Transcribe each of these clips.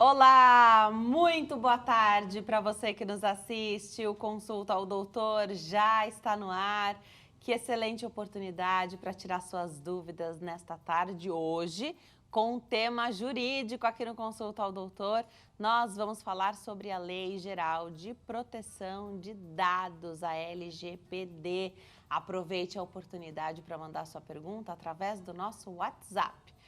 Olá, muito boa tarde para você que nos assiste. O Consulta ao Doutor já está no ar. Que excelente oportunidade para tirar suas dúvidas nesta tarde hoje, com um tema jurídico aqui no Consulta ao Doutor. Nós vamos falar sobre a Lei Geral de Proteção de Dados, a LGPD. Aproveite a oportunidade para mandar sua pergunta através do nosso WhatsApp.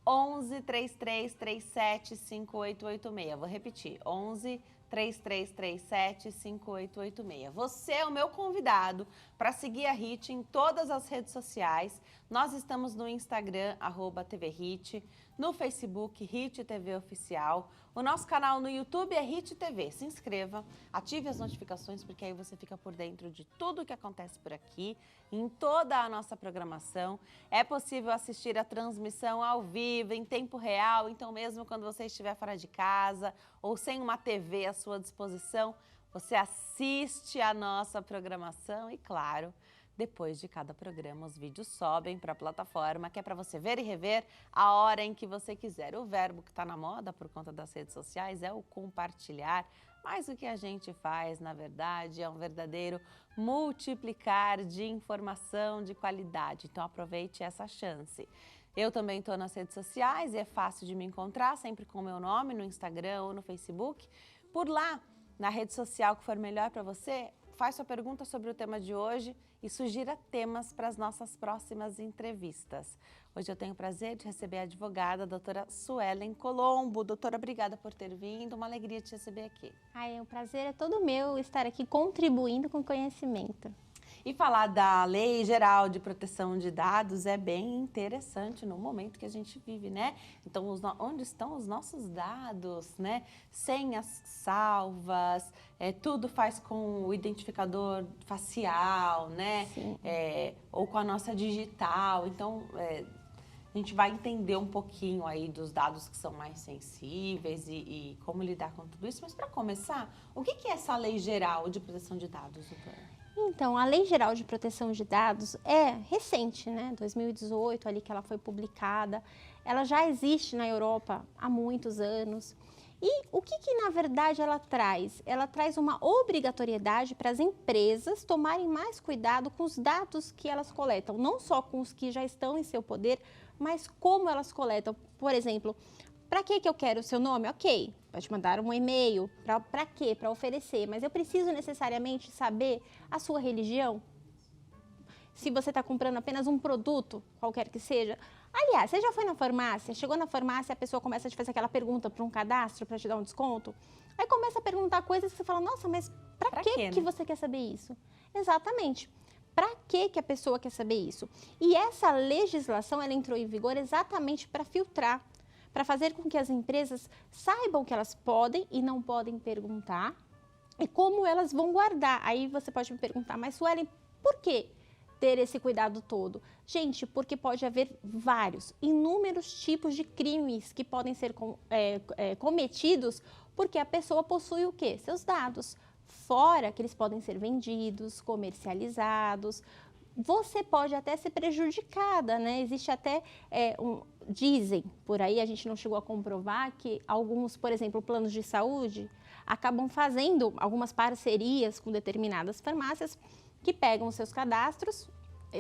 11 3337 5886. Vou repetir, 11 3337 5886. Você é o meu convidado para seguir a HIT em todas as redes sociais. Nós estamos no Instagram, @TVHIT, no Facebook, HIT TV Oficial. O nosso canal no YouTube é HIT TV. Se inscreva, ative as notificações, porque aí você fica por dentro de tudo o que acontece por aqui, em toda a nossa programação. É possível assistir a transmissão ao vivo, em tempo real, então mesmo quando você estiver fora de casa ou sem uma TV à sua disposição, você assiste a nossa programação e, claro, depois de cada programa, os vídeos sobem para a plataforma, que é para você ver e rever a hora em que você quiser. O verbo que está na moda por conta das redes sociais é o compartilhar, mas o que a gente faz, na verdade, é um verdadeiro multiplicar de informação de qualidade. Então, aproveite essa chance. Eu também estou nas redes sociais e é fácil de me encontrar, sempre com o meu nome, no Instagram ou no Facebook. Por lá, na rede social que for melhor para você, faz sua pergunta sobre o tema de hoje e sugira temas para as nossas próximas entrevistas. Hoje eu tenho o prazer de receber a advogada, a doutora Suelen Colombo. Doutora, obrigada por ter vindo, uma alegria te receber aqui. O prazer é todo meu estar aqui contribuindo com conhecimento. E falar da Lei Geral de Proteção de Dados é bem interessante no momento que a gente vive, né? Então, onde estão os nossos dados, né? Senhas salvas, tudo faz com o identificador facial, né? Ou com a nossa digital. Então, a gente vai entender um pouquinho aí dos dados que são mais sensíveis e como lidar com tudo isso. Mas, para começar, o que é essa Lei Geral de Proteção de Dados, doutora? Então, a Lei Geral de Proteção de Dados é recente, né? 2018, ali que ela foi publicada. Ela já existe na Europa há muitos anos. E o que na verdade ela traz? Ela traz uma obrigatoriedade para as empresas tomarem mais cuidado com os dados que elas coletam, não só com os que já estão em seu poder, mas como elas coletam. Por exemplo, para que eu quero o seu nome? Ok, pode mandar um e-mail. Para quê? Para oferecer. Mas eu preciso necessariamente saber a sua religião? Se você está comprando apenas um produto, qualquer que seja. Aliás, você já foi na farmácia? Chegou na farmácia, a pessoa começa a te fazer aquela pergunta para um cadastro, para te dar um desconto? Aí começa a perguntar coisas que você fala, nossa, mas para que você quer saber isso? Exatamente. Para que a pessoa quer saber isso? E essa legislação, ela entrou em vigor exatamente para filtrar, para fazer com que as empresas saibam que elas podem e não podem perguntar e como elas vão guardar. Aí você pode me perguntar, mas Suelen, por que ter esse cuidado todo? Gente, porque pode haver inúmeros tipos de crimes que podem ser cometidos porque a pessoa possui o quê? Seus dados. Fora que eles podem ser vendidos, comercializados. Você pode até ser prejudicada, né? Existe até, dizem por aí, a gente não chegou a comprovar, que alguns, por exemplo, planos de saúde, acabam fazendo algumas parcerias com determinadas farmácias que pegam os seus cadastros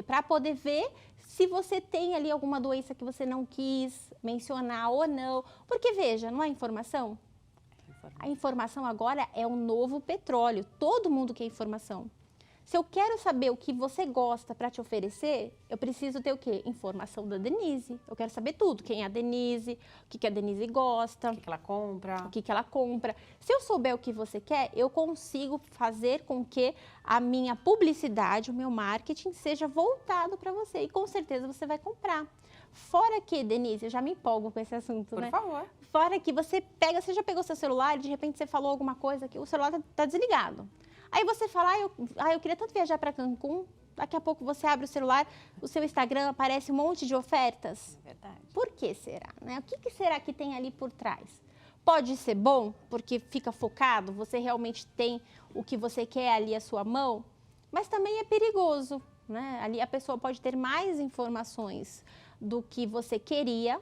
para poder ver se você tem ali alguma doença que você não quis mencionar ou não. Porque, veja, não há informação? A informação agora é um novo petróleo, todo mundo quer informação. Se eu quero saber o que você gosta para te oferecer, eu preciso ter o quê? Informação da Denise. Eu quero saber tudo. Quem é a Denise, o que a Denise gosta. O que ela compra. O que ela compra. Se eu souber o que você quer, eu consigo fazer com que a minha publicidade, o meu marketing, seja voltado para você. E com certeza você vai comprar. Fora que, Denise, eu já me empolgo com esse assunto, né? Por favor. Fora que você já pegou seu celular e de repente você falou alguma coisa que o celular tá desligado. Aí você fala, eu queria tanto viajar para Cancún, daqui a pouco você abre o celular, o seu Instagram aparece um monte de ofertas. É verdade. Por que será, né? O que será que tem ali por trás? Pode ser bom, porque fica focado, você realmente tem o que você quer ali à sua mão, mas também é perigoso, né? Ali a pessoa pode ter mais informações do que você queria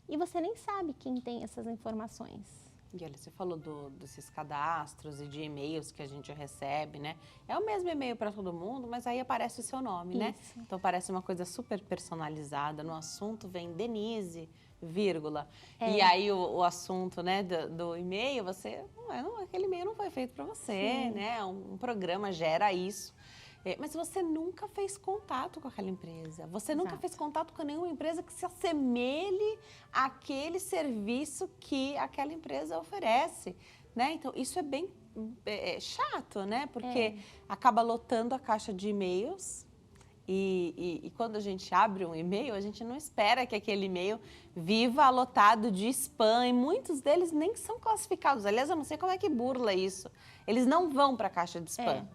e você nem sabe quem tem essas informações. E olha, você falou desses cadastros e de e-mails que a gente recebe, né? É o mesmo e-mail para todo mundo, mas aí aparece o seu nome, né? Isso. Então parece uma coisa super personalizada. No assunto vem Denise, vírgula. É. E aí o assunto, né, do e-mail, aquele e-mail não foi feito para você, Sim. né? Um programa gera isso. Mas você nunca fez contato com aquela empresa. Você nunca Exato. fez contato com nenhuma empresa que se assemelhe àquele serviço que aquela empresa oferece, né? Então, isso é bem chato, né? Porque acaba lotando a caixa de e-mails e quando a gente abre um e-mail, a gente não espera que aquele e-mail viva lotado de spam e muitos deles nem são classificados. Aliás, eu não sei como é que burla isso. Eles não vão para a caixa de spam.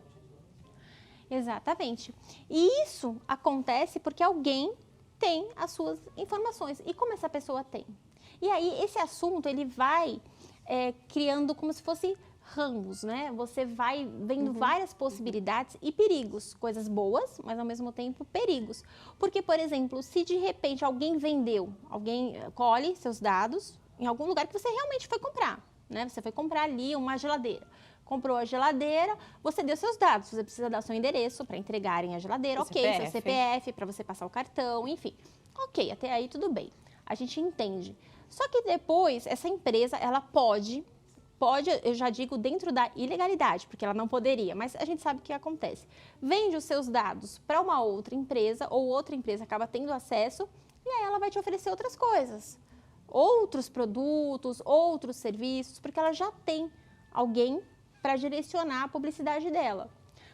Exatamente. E isso acontece porque alguém tem as suas informações. E como essa pessoa tem? E aí, esse assunto, ele vai criando como se fosse ramos, né? Você vai vendo várias possibilidades e perigos. Coisas boas, mas ao mesmo tempo perigos. Porque, por exemplo, se de repente alguém vendeu, alguém colhe seus dados em algum lugar que você realmente foi comprar, né? Você foi comprar ali uma geladeira. Comprou a geladeira, você deu seus dados, você precisa dar seu endereço para entregarem a geladeira, ok, seu CPF, para você passar o cartão, enfim. Ok, até aí tudo bem, a gente entende. Só que depois, essa empresa, ela pode, eu já digo dentro da ilegalidade, porque ela não poderia, mas a gente sabe o que acontece. Vende os seus dados para uma outra empresa, ou outra empresa acaba tendo acesso, e aí ela vai te oferecer outras coisas. Outros produtos, outros serviços, porque ela já tem alguém para direcionar a publicidade dela.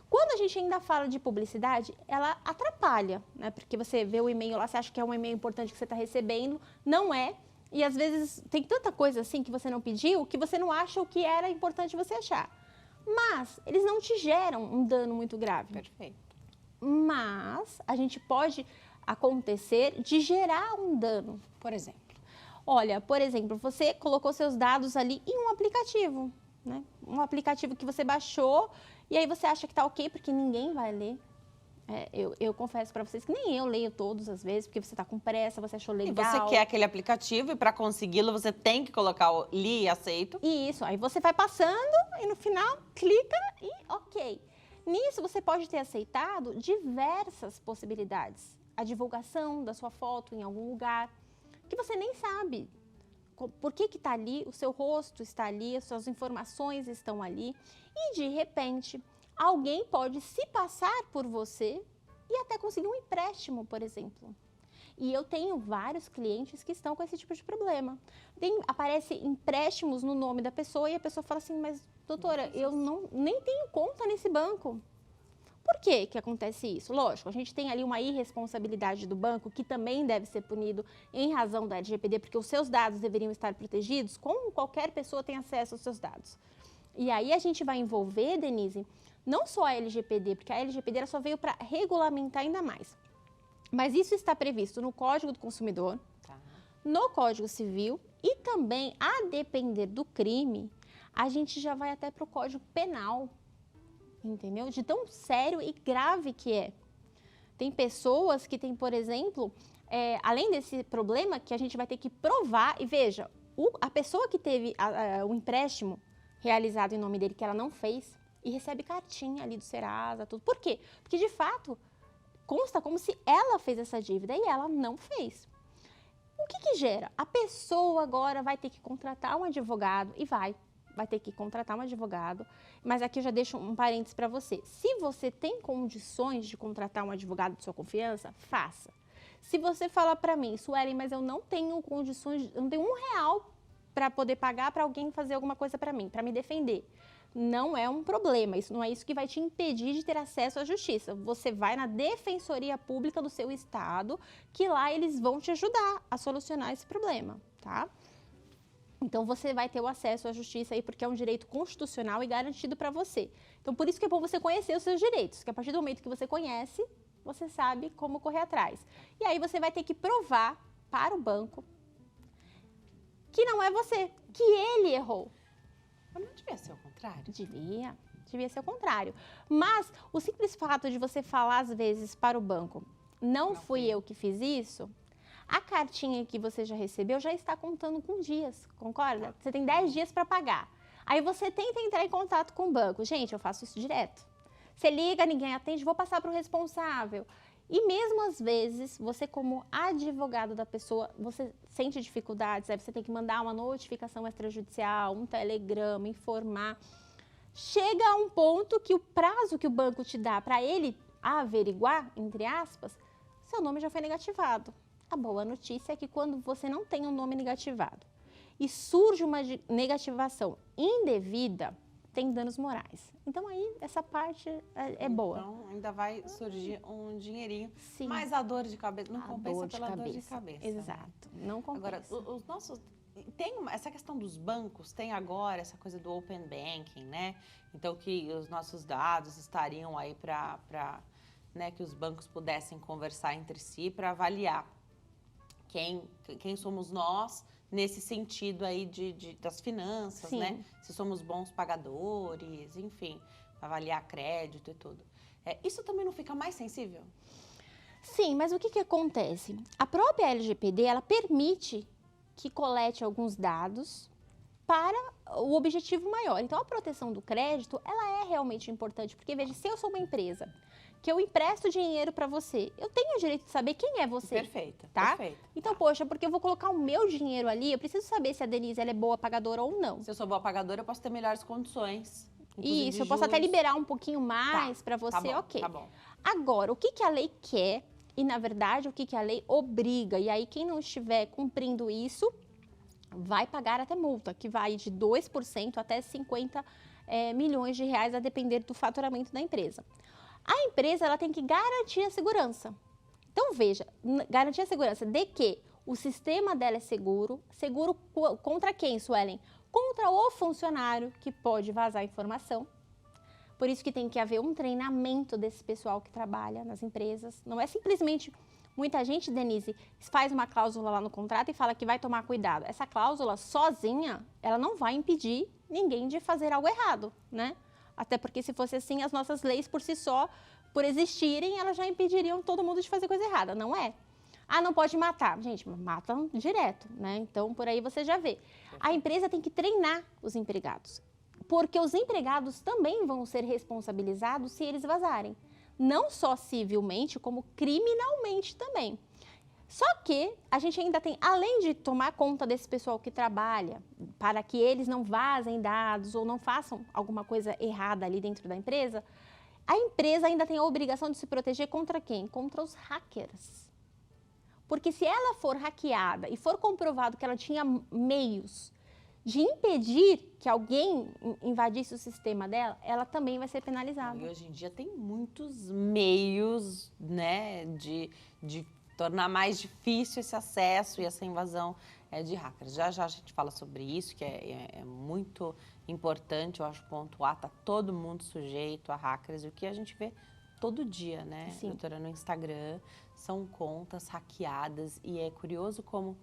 Quando a gente ainda fala de publicidade, ela atrapalha, né? Porque você vê o e-mail lá, você acha que é um e-mail importante que você está recebendo, não é. E às vezes tem tanta coisa assim que você não pediu, que você não acha o que era importante você achar. Mas eles não te geram um dano muito grave. Perfeito. Mas a gente pode acontecer de gerar um dano. Por exemplo? Olha, por exemplo, você colocou seus dados ali em um aplicativo, né? Um aplicativo que você baixou e aí você acha que tá ok porque ninguém vai ler. Eu confesso para vocês que nem eu leio todas as vezes, porque você tá com pressa, você achou legal. E você quer aquele aplicativo e para consegui-lo você tem que colocar o li e aceito. Isso, aí você vai passando e no final clica e ok. Nisso você pode ter aceitado diversas possibilidades. A divulgação da sua foto em algum lugar que você nem sabe. Por que está ali, o seu rosto está ali, as suas informações estão ali e de repente alguém pode se passar por você e até conseguir um empréstimo, por exemplo. E eu tenho vários clientes que estão com esse tipo de problema. Aparece empréstimos no nome da pessoa e a pessoa fala assim, mas doutora, eu nem tenho conta nesse banco. Por que que acontece isso? Lógico, a gente tem ali uma irresponsabilidade do banco, que também deve ser punido em razão da LGPD, porque os seus dados deveriam estar protegidos, como qualquer pessoa tem acesso aos seus dados. E aí a gente vai envolver, Denise, não só a LGPD, porque a LGPD ela só veio para regulamentar ainda mais. Mas isso está previsto no Código do Consumidor, no Código Civil e também, a depender do crime, a gente já vai até para o Código Penal. Entendeu? De tão sério e grave que é. Tem pessoas que têm, por exemplo, além desse problema que a gente vai ter que provar, e veja, a pessoa que teve o empréstimo realizado em nome dele, que ela não fez, e recebe cartinha ali do Serasa, tudo. Por quê? Porque, de fato, consta como se ela fez essa dívida e ela não fez. O que que gera? A pessoa agora vai ter que contratar um advogado e vai ter que contratar um advogado, mas aqui eu já deixo um parênteses para você. Se você tem condições de contratar um advogado de sua confiança, faça. Se você falar para mim, Suelen, mas eu não tenho condições, eu não tenho R$1 para poder pagar para alguém fazer alguma coisa para mim, para me defender, não é um problema, isso não é isso que vai te impedir de ter acesso à justiça. Você vai na Defensoria Pública do seu estado, que lá eles vão te ajudar a solucionar esse problema, tá? Então, você vai ter o acesso à justiça aí, porque é um direito constitucional e garantido para você. Então, por isso que é bom você conhecer os seus direitos, que a partir do momento que você conhece, você sabe como correr atrás. E aí, você vai ter que provar para o banco que não é você, que ele errou. Mas não devia ser o contrário? Devia ser o contrário. Mas, o simples fato de você falar, às vezes, para o banco, não fui eu que fiz isso, A cartinha que você já recebeu já está contando com dias, concorda? Você tem 10 dias para pagar. Aí você tenta entrar em contato com o banco. Gente, eu faço isso direto. Você liga, ninguém atende, vou passar para o responsável. E mesmo às vezes, você como advogado da pessoa, você sente dificuldades, aí você tem que mandar uma notificação extrajudicial, um telegrama, informar. Chega a um ponto que o prazo que o banco te dá para ele averiguar, entre aspas, seu nome já foi negativado. A boa notícia é que quando você não tem um nome negativado e surge uma negativação indevida, tem danos morais. Então aí essa parte é boa. Então ainda vai surgir um dinheirinho. Sim. Mas a dor de cabeça não A compensa dor de pela dor de cabeça. cabeça. Exato, não compensa. Agora, os nossos... essa questão dos bancos, tem agora essa coisa do Open Banking, né? Então que os nossos dados estariam aí para né, que os bancos pudessem conversar entre si para avaliar quem somos nós nesse sentido aí das finanças, Sim. né? Se somos bons pagadores, enfim, avaliar crédito e tudo. Isso também não fica mais sensível? Sim, mas o que acontece? A própria LGPD, ela permite que colete alguns dados para o objetivo maior. Então, a proteção do crédito, ela é realmente importante, porque veja, se eu sou uma empresa que eu empresto dinheiro para você, eu tenho o direito de saber quem é você. Perfeita, tá? perfeita. Então, poxa, porque eu vou colocar o meu dinheiro ali, eu preciso saber se a Denise ela é boa pagadora ou não. Se eu sou boa pagadora, eu posso ter melhores condições. Isso, eu posso até liberar um pouquinho mais para você, tá bom, ok. Tá bom. Agora, o que a lei quer e, na verdade, o que a lei obriga? E aí, quem não estiver cumprindo isso, vai pagar até multa, que vai de 2% até 50 milhões de reais, a depender do faturamento da empresa. A empresa ela tem que garantir a segurança. Então, veja, garantir a segurança de que o sistema dela é seguro. Seguro contra quem, Suelen? Contra o funcionário que pode vazar informação. Por isso que tem que haver um treinamento desse pessoal que trabalha nas empresas. Não é simplesmente... Muita gente, Denise, faz uma cláusula lá no contrato e fala que vai tomar cuidado. Essa cláusula sozinha, ela não vai impedir ninguém de fazer algo errado, né? Até porque se fosse assim, as nossas leis por si só, por existirem, elas já impediriam todo mundo de fazer coisa errada, não é? Ah, não pode matar. Gente, matam direto, né? Então, por aí você já vê. A empresa tem que treinar os empregados, porque os empregados também vão ser responsabilizados se eles vazarem. Não só civilmente, como criminalmente também. Só que a gente ainda tem, além de tomar conta desse pessoal que trabalha, para que eles não vazem dados ou não façam alguma coisa errada ali dentro da empresa, a empresa ainda tem a obrigação de se proteger contra quem? Contra os hackers. Porque se ela for hackeada e for comprovado que ela tinha meios de impedir que alguém invadisse o sistema dela, ela também vai ser penalizada. E hoje em dia tem muitos meios, né, de tornar mais difícil esse acesso e essa invasão de hackers. Já a gente fala sobre isso, que é muito importante, eu acho, pontuar, tá todo mundo sujeito a hackers, e o que a gente vê todo dia, né, Sim. doutora, no Instagram, são contas hackeadas, e é curioso como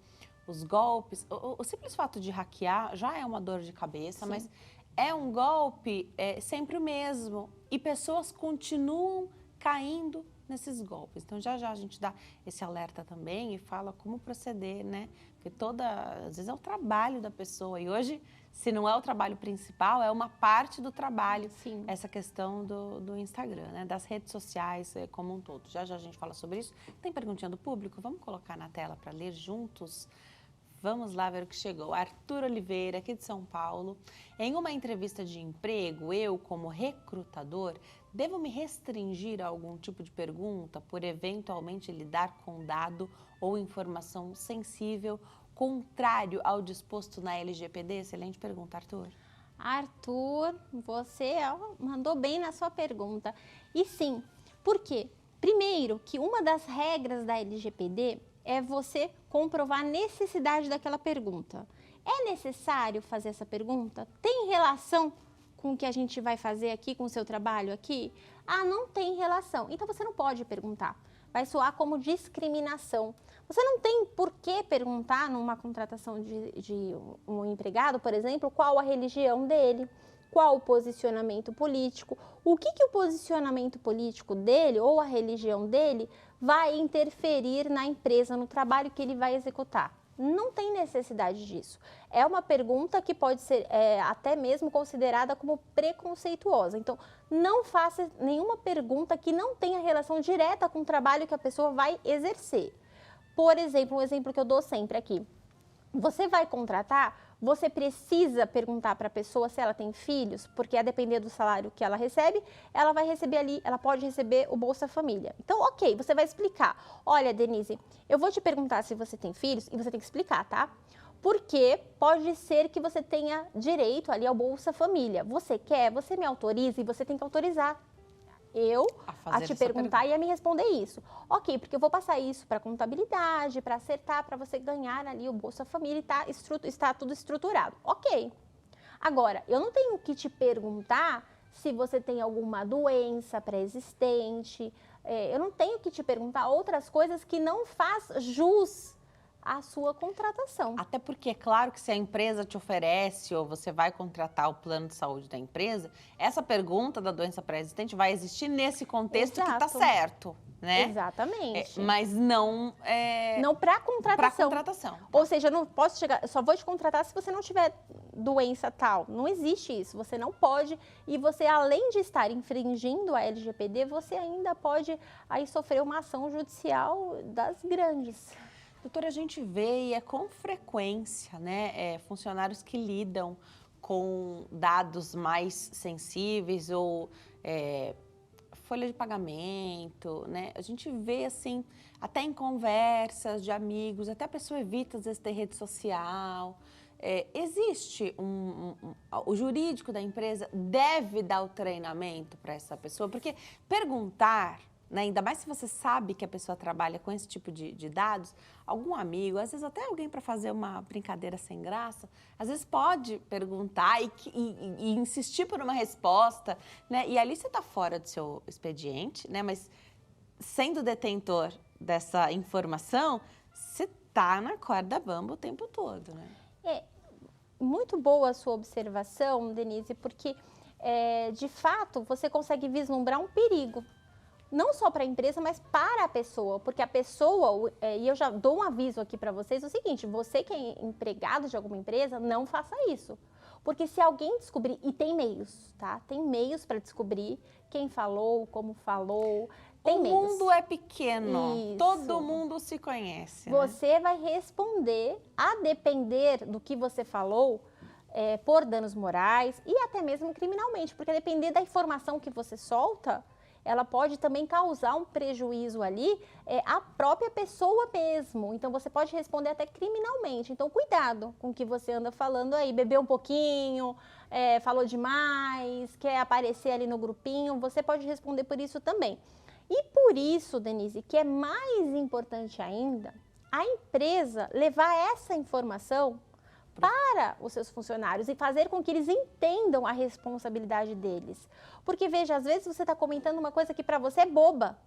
os golpes, o simples fato de hackear já é uma dor de cabeça, Sim. mas é um golpe sempre o mesmo, e pessoas continuam caindo nesses golpes. Então, já a gente dá esse alerta também e fala como proceder, né? Porque às vezes é o trabalho da pessoa. E hoje, se não é o trabalho principal, é uma parte do trabalho. Sim. Essa questão do Instagram, né? Das redes sociais como um todo. Já a gente fala sobre isso. Tem perguntinha do público? Vamos colocar na tela para ler juntos? Vamos lá ver o que chegou. Arthur Oliveira, aqui de São Paulo. Em uma entrevista de emprego, eu, como recrutador, devo me restringir a algum tipo de pergunta por eventualmente lidar com dado ou informação sensível contrário ao disposto na LGPD? Excelente pergunta, Arthur. Arthur, você mandou bem na sua pergunta. E sim, por quê? Primeiro, que uma das regras da LGPD é você comprovar a necessidade daquela pergunta. É necessário fazer essa pergunta? Tem relação com o que a gente vai fazer aqui, com o seu trabalho aqui? Ah, não tem relação. Então, você não pode perguntar. Vai soar como discriminação. Você não tem por que perguntar numa contratação de um empregado, por exemplo, qual a religião dele, qual o posicionamento político, o que o posicionamento político dele ou a religião dele vai interferir na empresa, no trabalho que ele vai executar. Não tem necessidade disso. É uma pergunta que pode ser até mesmo considerada como preconceituosa. Então, não faça nenhuma pergunta que não tenha relação direta com o trabalho que a pessoa vai exercer. Por exemplo, um exemplo que eu dou sempre aqui. Você vai contratar, você precisa perguntar para a pessoa se ela tem filhos, porque a depender do salário que ela recebe, ela vai receber ali, ela pode receber o Bolsa Família. Então, ok, você vai explicar. Olha, Denise, eu vou te perguntar se você tem filhos e você tem que explicar, tá? Porque pode ser que você tenha direito ali ao Bolsa Família. Você quer, você me autoriza e você tem que autorizar a te perguntar e a me responder isso. Ok, porque eu vou passar isso para contabilidade, para acertar, para você ganhar ali o Bolsa Família e está tudo estruturado. Ok. Agora, eu não tenho que te perguntar se você tem alguma doença pré-existente, eu não tenho que te perguntar outras coisas que não faz jus à sua contratação. Até porque é claro que se a empresa te oferece ou você vai contratar o plano de saúde da empresa, essa pergunta da doença pré-existente vai existir nesse contexto que está certo, né? Exatamente. Mas não... não para contratação. Para contratação. Ou seja, eu não posso chegar, só vou te contratar se você não tiver doença tal. Não existe isso, você não pode. E você, além de estar infringindo a LGPD, você ainda pode aí sofrer uma ação judicial das grandes. Doutora, a gente vê e é com frequência, né, funcionários que lidam com dados mais sensíveis ou folha de pagamento, né? A gente vê assim, até em conversas de amigos, até a pessoa evita às vezes ter rede social. Existe o jurídico da empresa deve dar o treinamento para essa pessoa, porque perguntar, né, ainda mais se você sabe que a pessoa trabalha com esse tipo de dados, algum amigo, às vezes até alguém para fazer uma brincadeira sem graça, às vezes pode perguntar e insistir por uma resposta, né? E ali você está fora do seu expediente, né? Mas sendo detentor dessa informação, você está na corda bamba o tempo todo, né? Muito boa a sua observação, Denise, porque de fato você consegue vislumbrar um perigo. Não só para a empresa, mas para a pessoa, porque a pessoa, e eu já dou um aviso aqui para vocês, é o seguinte, você que é empregado de alguma empresa, não faça isso. Porque se alguém descobrir, e tem meios, tá? Tem meios para descobrir quem falou, como falou, tem meios. O mundo é pequeno, isso. Todo mundo se conhece. Você, né, vai responder, a depender do que você falou, por danos morais e até mesmo criminalmente, porque a depender da informação que você solta, ela pode também causar um prejuízo ali à própria pessoa mesmo. Então, você pode responder até criminalmente. Então, cuidado com o que você anda falando aí. Bebeu um pouquinho, falou demais, quer aparecer ali no grupinho, você pode responder por isso também. E por isso, Denise, que é mais importante ainda, a empresa levar essa informação para os seus funcionários e fazer com que eles entendam a responsabilidade deles. Porque, veja, às vezes você está comentando uma coisa que para você é boba.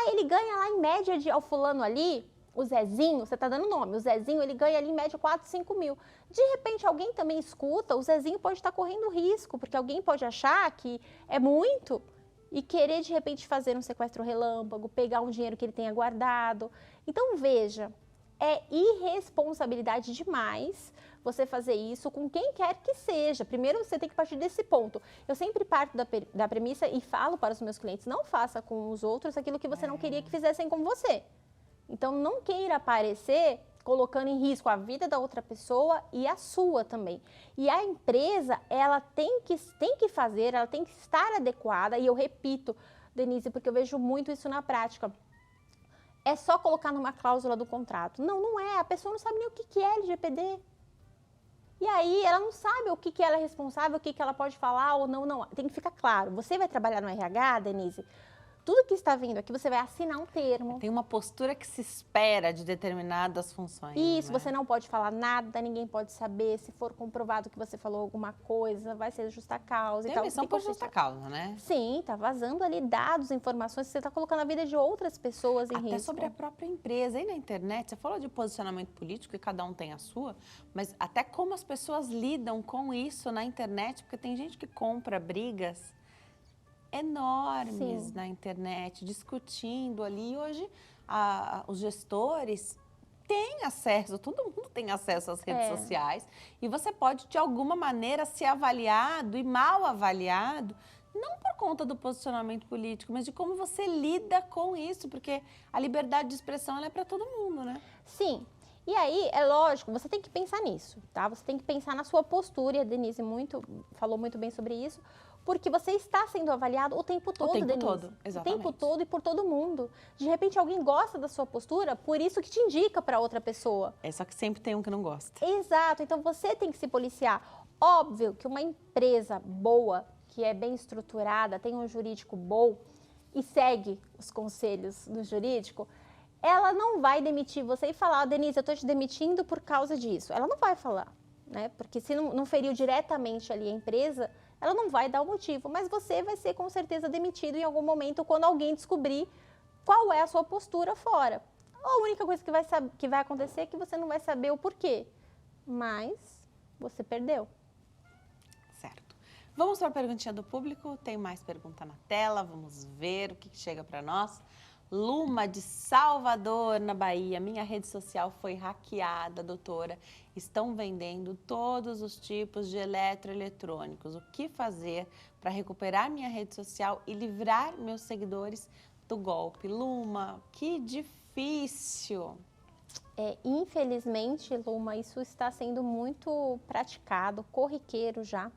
Ele ganha lá em média ao fulano ali, o Zezinho, você está dando nome, o Zezinho, ele ganha ali em média 4, 5 mil. De repente, alguém também escuta, o Zezinho pode estar correndo risco, porque alguém pode achar que é muito e querer, de repente, fazer um sequestro relâmpago, pegar um dinheiro que ele tenha guardado. Então, veja, é irresponsabilidade demais você fazer isso com quem quer que seja. Primeiro, você tem que partir desse ponto. Eu sempre parto da premissa e falo para os meus clientes, não faça com os outros aquilo que você não queria que fizessem com você. Então, não queira aparecer colocando em risco a vida da outra pessoa e a sua também. E a empresa, ela tem que fazer, ela tem que estar adequada, e eu repito, Denise, porque eu vejo muito isso na prática. É só colocar numa cláusula do contrato. Não, não é. A pessoa não sabe nem o que é LGPD. E aí, ela não sabe o que ela é responsável, o que ela pode falar ou não. Não, tem que ficar claro. Você vai trabalhar no RH, Denise, tudo que está vindo aqui, você vai assinar um termo. Tem uma postura que se espera de determinadas funções. Isso, né? você não pode falar nada, ninguém pode saber. Se for comprovado que você falou alguma coisa, vai ser justa causa Tem e tal. omissão por justa causa, né? Sim, tá vazando ali dados, informações, você tá colocando a vida de outras pessoas em Até risco. sobre a própria empresa. E na internet, você falou de posicionamento político e cada um tem a sua, mas até como as pessoas lidam com isso na internet, porque tem gente que compra brigas enormes Sim. na internet, discutindo ali. E hoje, os gestores têm acesso, todo mundo tem acesso às redes sociais, e você pode, de alguma maneira, ser avaliado e mal avaliado, não por conta do posicionamento político, mas de como você lida com isso, porque a liberdade de expressão ela é para todo mundo, né? Sim. E aí, é lógico, você tem que pensar nisso, tá? Você tem que pensar na sua postura, e a Denise falou muito bem sobre isso, porque você está sendo avaliado o tempo todo, Denise. Exatamente. O tempo todo e por todo mundo. De repente, alguém gosta da sua postura, por isso que te indica para outra pessoa. É só que sempre tem um que não gosta. Exato, então você tem que se policiar. Óbvio que uma empresa boa, que é bem estruturada, tem um jurídico bom e segue os conselhos do jurídico, ela não vai demitir você e falar, Denise, eu estou te demitindo por causa disso. Ela não vai falar, né? Porque se não feriu diretamente ali a empresa, ela não vai dar o motivo. Mas você vai ser com certeza demitido em algum momento quando alguém descobrir qual é a sua postura fora. A única coisa que vai acontecer é que você não vai saber o porquê. Mas você perdeu. Certo. Vamos para a perguntinha do público. Tem mais pergunta na tela. Vamos ver o que chega para nós. Luma de Salvador, na Bahia. Minha rede social foi hackeada, doutora. Estão vendendo todos os tipos de eletroeletrônicos. O que fazer para recuperar minha rede social e livrar meus seguidores do golpe? Luma, que difícil. Infelizmente, Luma, isso está sendo muito praticado, corriqueiro já,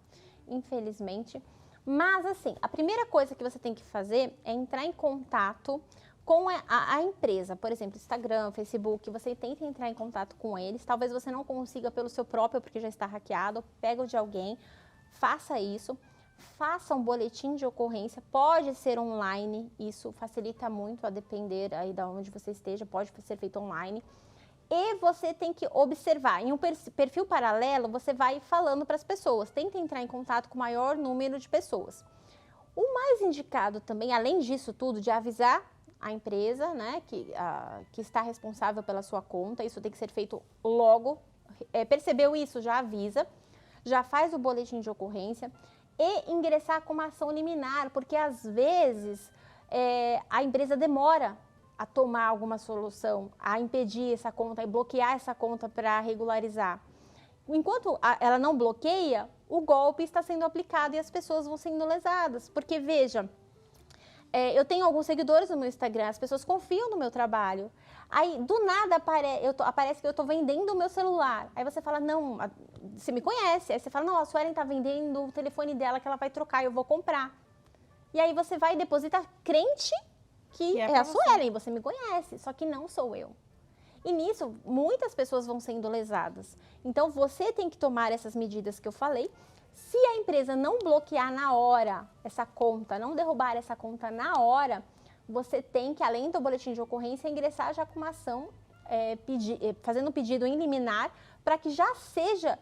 infelizmente. Mas, assim, a primeira coisa que você tem que fazer é entrar em contato com a empresa, por exemplo, Instagram, Facebook, você tenta entrar em contato com eles, talvez você não consiga pelo seu próprio, porque já está hackeado, pega o de alguém, faça isso, faça um boletim de ocorrência, pode ser online, isso facilita muito a depender aí de onde você esteja, pode ser feito online. E você tem que observar, em um perfil paralelo, você vai falando para as pessoas, tenta entrar em contato com o maior número de pessoas. O mais indicado também, além disso tudo, de avisar a empresa, né, que está responsável pela sua conta, isso tem que ser feito logo, percebeu isso, já avisa, já faz o boletim de ocorrência e ingressar com uma ação liminar, porque às vezes a empresa demora a tomar alguma solução, a impedir essa conta e bloquear essa conta para regularizar. Enquanto ela não bloqueia, o golpe está sendo aplicado e as pessoas vão sendo lesadas, porque veja, eu tenho alguns seguidores no meu Instagram, as pessoas confiam no meu trabalho. Aí, do nada, aparece que eu estou vendendo o meu celular. Aí você fala, não, você me conhece. Aí você fala, não, a Suelen está vendendo o telefone dela que ela vai trocar, eu vou comprar. E aí você vai depositar crente que é a Suelen, você me conhece, só que não sou eu. E nisso, muitas pessoas vão sendo lesadas. Então, você tem que tomar essas medidas que eu falei. Se a empresa não bloquear na hora essa conta, não derrubar essa conta na hora, você tem que, além do boletim de ocorrência, ingressar já com uma ação, fazendo um pedido em liminar, para que já seja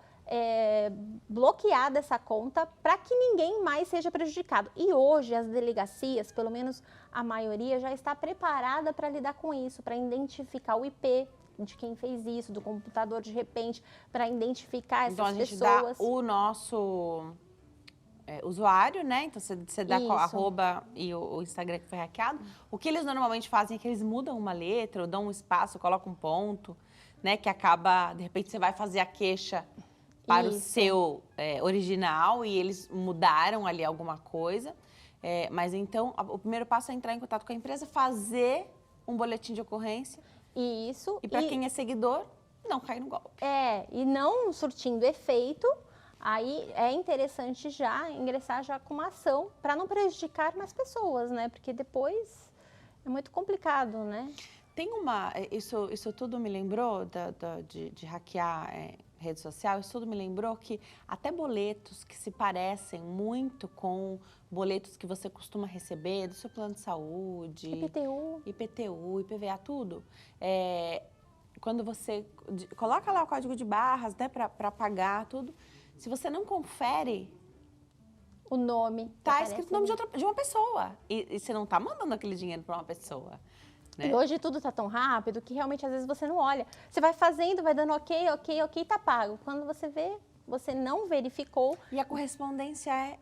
bloqueada essa conta, para que ninguém mais seja prejudicado. E hoje as delegacias, pelo menos a maioria, já está preparada para lidar com isso, para identificar o IP de quem fez isso, do computador, de repente, para identificar essas pessoas. Então, a gente dá o nosso usuário, né? Então, você dá com a arroba e o Instagram que foi hackeado. O que eles normalmente fazem é que eles mudam uma letra, ou dão um espaço, colocam um ponto, né? Que acaba, de repente, você vai fazer a queixa para o seu original e eles mudaram ali alguma coisa. Mas, então, o primeiro passo é entrar em contato com a empresa, fazer um boletim de ocorrência. Isso. E para quem é seguidor, não cair no golpe. E não surtindo efeito, aí é interessante já ingressar já com uma ação para não prejudicar mais pessoas, né? Porque depois é muito complicado, né? Tem isso tudo me lembrou de hackear rede social, isso tudo me lembrou que até boletos que se parecem muito com boletos que você costuma receber do seu plano de saúde, IPTU, IPVA, tudo, quando você coloca lá o código de barras, né, para pagar tudo, se você não confere, o nome. Tá escrito o nome de uma pessoa. E você não tá mandando aquele dinheiro para uma pessoa. Né? E hoje tudo tá tão rápido que realmente às vezes você não olha. Você vai fazendo, vai dando ok, tá pago. Quando você vê, você não verificou. E a correspondência é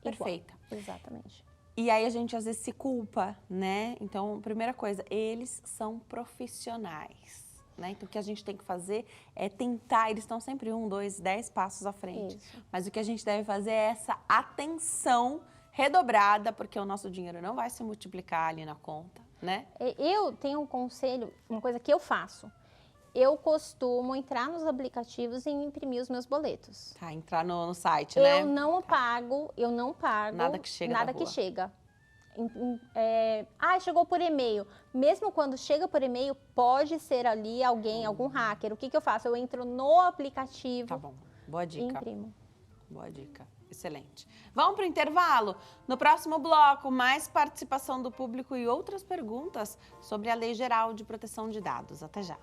perfeita. Exatamente. E aí a gente às vezes se culpa, né? Então, primeira coisa, eles são profissionais. Né? Então, o que a gente tem que fazer é tentar, eles estão sempre 1, 2, 10 passos à frente. Isso. Mas o que a gente deve fazer é essa atenção redobrada, porque o nosso dinheiro não vai se multiplicar ali na conta, né? Eu tenho um conselho, uma coisa que eu faço. Eu costumo entrar nos aplicativos e imprimir os meus boletos. Tá, entrar no site, né? Eu não pago nada que chega nada que chega. Chegou por e-mail. Mesmo quando chega por e-mail, pode ser ali alguém, algum hacker. O que eu faço? Eu entro no aplicativo. Tá bom, boa dica. E imprimo. Boa dica, excelente. Vamos para o intervalo? No próximo bloco, mais participação do público e outras perguntas sobre a Lei Geral de Proteção de Dados. Até já.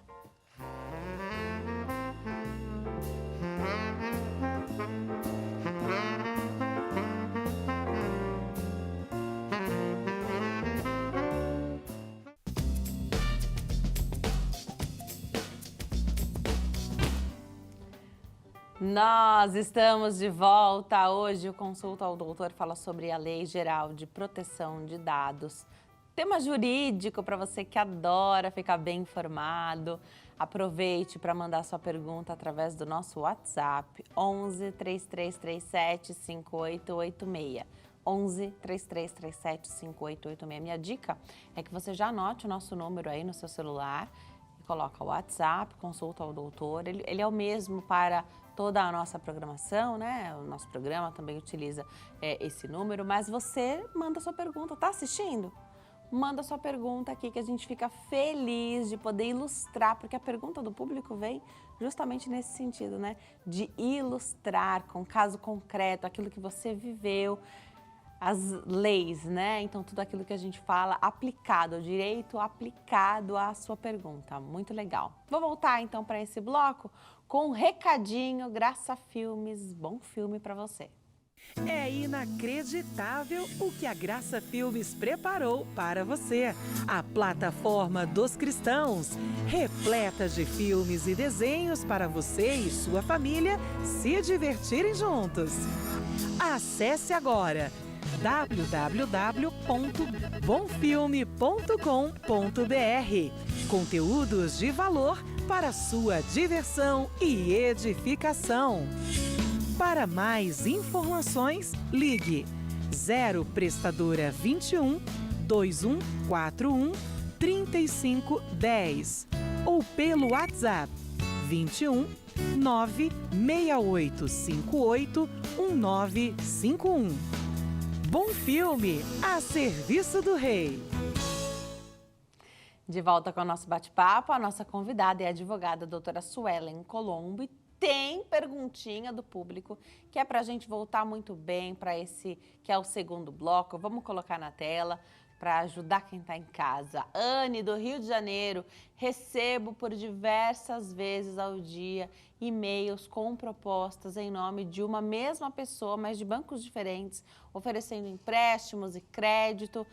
Nós estamos de volta. Hoje o Consulta ao Doutor fala sobre a Lei Geral de Proteção de Dados. Tema jurídico para você que adora ficar bem informado. Aproveite para mandar sua pergunta através do nosso WhatsApp 11 3337 5886. 11 3337 5886. Minha dica é que você já anote o nosso número aí no seu celular e coloca o WhatsApp, Consulta ao Doutor. Ele é o mesmo para toda a nossa programação, né? O nosso programa também utiliza esse número, mas você manda sua pergunta. Tá assistindo? Manda sua pergunta aqui que a gente fica feliz de poder ilustrar, porque a pergunta do público vem justamente nesse sentido, né? De ilustrar com caso concreto aquilo que você viveu, as leis, né? Então, tudo aquilo que a gente fala aplicado, o direito aplicado à sua pergunta. Muito legal. Vou voltar então para esse bloco com um recadinho, Graça Filmes, bom filme para você. É inacreditável o que a Graça Filmes preparou para você. A plataforma dos cristãos, repleta de filmes e desenhos para você e sua família se divertirem juntos. Acesse agora www.bomfilme.com.br. Conteúdos de valor para sua diversão e edificação. Para mais informações, ligue 0 Prestadora 21 2141 3510 ou pelo WhatsApp 21 96858 1951. Bom filme a serviço do rei. De volta com o nosso bate-papo, a nossa convidada é a advogada doutora Suelen Colombo e tem perguntinha do público que é para a gente voltar muito bem para esse que é o segundo bloco. Vamos colocar na tela para ajudar quem está em casa. Anne, do Rio de Janeiro, recebo por diversas vezes ao dia e-mails com propostas em nome de uma mesma pessoa, mas de bancos diferentes, oferecendo empréstimos e crédito.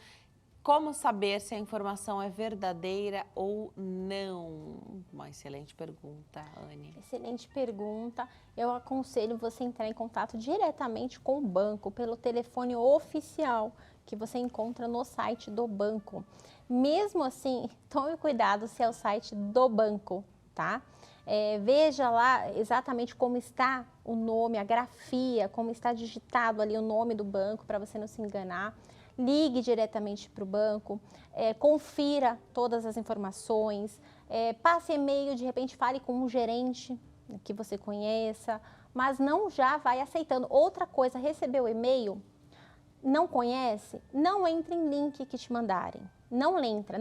Como saber se a informação é verdadeira ou não? Uma excelente pergunta, Anne. Excelente pergunta. Eu aconselho você entrar em contato diretamente com o banco, pelo telefone oficial que você encontra no site do banco. Mesmo assim, tome cuidado se é o site do banco, tá? Veja lá exatamente como está o nome, a grafia, como está digitado ali o nome do banco, para você não se enganar. Ligue diretamente para o banco, confira todas as informações, passe e-mail, de repente fale com um gerente que você conheça, mas não já vai aceitando. Outra coisa, recebeu e-mail, não conhece, não entre em link que te mandarem. Não entra,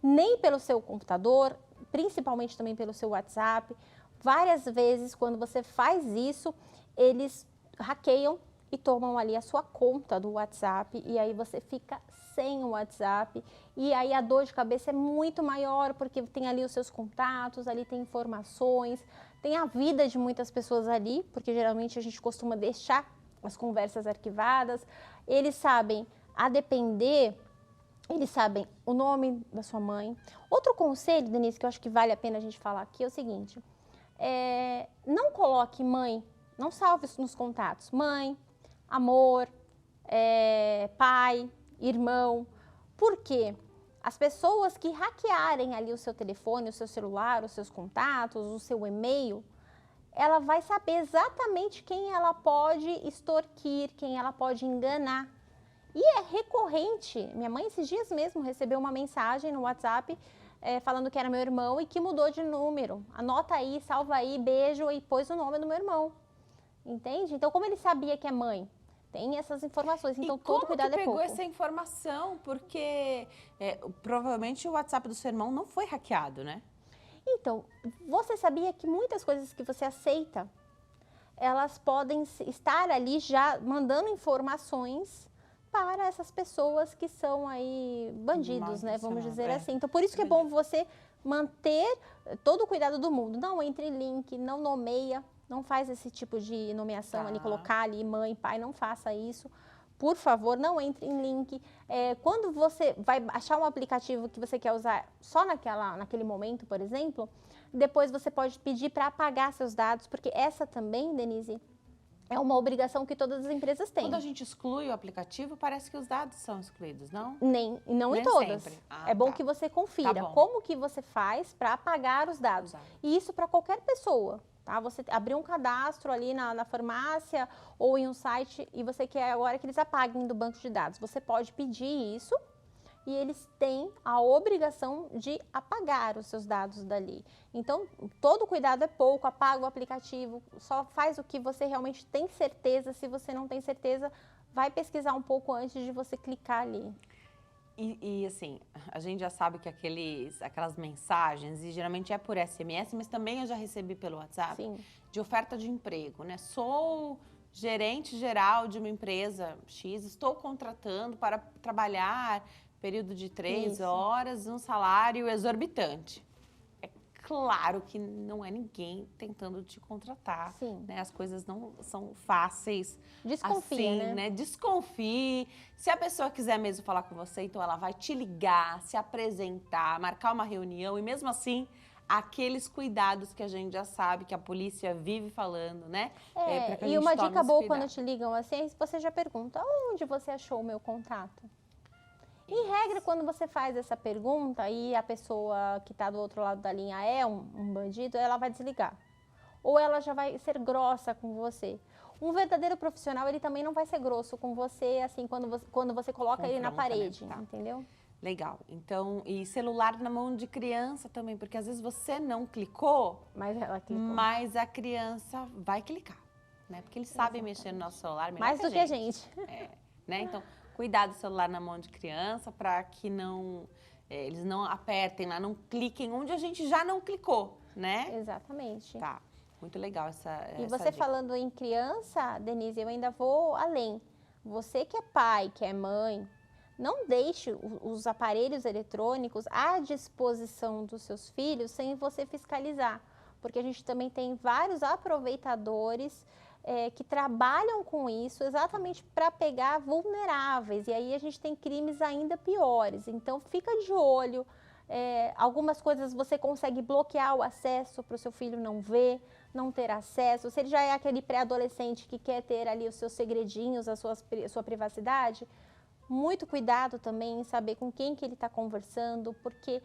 nem pelo seu computador, principalmente também pelo seu WhatsApp, várias vezes, quando você faz isso, eles hackeiam e tomam ali a sua conta do WhatsApp e aí você fica sem o WhatsApp e aí a dor de cabeça é muito maior porque tem ali os seus contatos, ali tem informações, tem a vida de muitas pessoas ali, porque geralmente a gente costuma deixar as conversas arquivadas. Eles sabem, a depender, eles sabem o nome da sua mãe. Outro conselho, Denise, que eu acho que vale a pena a gente falar aqui é o seguinte, não coloque mãe, não salve nos contatos, mãe, amor, pai, irmão. Por quê? As pessoas que hackearem ali o seu telefone, o seu celular, os seus contatos, o seu e-mail, ela vai saber exatamente quem ela pode extorquir, quem ela pode enganar. E é recorrente. Minha mãe esses dias mesmo recebeu uma mensagem no WhatsApp falando que era meu irmão e que mudou de número. Anota aí, salva aí, beijo, e pôs o nome do meu irmão. Entende? Então, como ele sabia que é mãe? Tem essas informações, então todo cuidado é pouco. Como que pegou essa informação? Porque provavelmente o WhatsApp do seu irmão não foi hackeado, né? Então, você sabia que muitas coisas que você aceita, elas podem estar ali já mandando informações para essas pessoas que são aí bandidos, né? Vamos dizer assim. Então, por isso que é bom você manter todo o cuidado do mundo. Não entre em link, não nomeia. Não faz esse tipo de nomeação ali, colocar ali mãe, pai, não faça isso. Por favor, não entre em link. Quando você vai achar um aplicativo que você quer usar só naquele momento, por exemplo, depois você pode pedir para apagar seus dados, porque essa também, Denise, é uma obrigação que todas as empresas têm. Quando a gente exclui o aplicativo, parece que os dados são excluídos, não? Não em todas. É bom que você confira como que você faz para apagar os dados. E isso para qualquer pessoa. Tá? Você abriu um cadastro ali na farmácia ou em um site e você quer agora que eles apaguem do banco de dados. Você pode pedir isso e eles têm a obrigação de apagar os seus dados dali. Então, todo cuidado é pouco, apaga o aplicativo, só faz o que você realmente tem certeza. Se você não tem certeza, vai pesquisar um pouco antes de você clicar ali. E assim, a gente já sabe que aquelas mensagens, e geralmente é por SMS, mas também eu já recebi pelo WhatsApp, Sim. de oferta de emprego, né? Sou gerente geral de uma empresa X, estou contratando para trabalhar período de 3 horas, um salário exorbitante. É claro que não é ninguém tentando te contratar, né? As coisas não são fáceis. Desconfia, assim, né? Desconfie. Se a pessoa quiser mesmo falar com você, então ela vai te ligar, se apresentar, marcar uma reunião e mesmo assim, aqueles cuidados que a gente já sabe, que a polícia vive falando, né? Pra que a E gente uma tome dica esse boa cuidado. quando te ligam assim, você já pergunta, onde você achou o meu contato? Em regra, quando você faz essa pergunta e a pessoa que está do outro lado da linha é um bandido, ela vai desligar. Ou ela já vai ser grossa com você. Um verdadeiro profissional, ele também não vai ser grosso com você, assim, quando você coloca ele na parede, né? entendeu? Legal. Então, e celular na mão de criança também, porque às vezes você não clicou, Mas ela clicou. mas a criança vai clicar, né? Porque eles sabem mexer no nosso celular melhor Mais do que a gente. Né? Então, cuidado do celular na mão de criança para que eles não apertem lá, não cliquem onde a gente já não clicou, né? Exatamente. Tá, muito legal essa E você dica. falando em criança, Denise, eu ainda vou além. Você que é pai, que é mãe, não deixe os aparelhos eletrônicos à disposição dos seus filhos sem você fiscalizar. Porque a gente também tem vários aproveitadores que trabalham com isso exatamente para pegar vulneráveis. E aí a gente tem crimes ainda piores. Então, fica de olho. Algumas coisas você consegue bloquear o acesso para o seu filho não ver, não ter acesso. Se ele já é aquele pré-adolescente que quer ter ali os seus segredinhos, a sua privacidade, muito cuidado também em saber com quem que ele está conversando, porque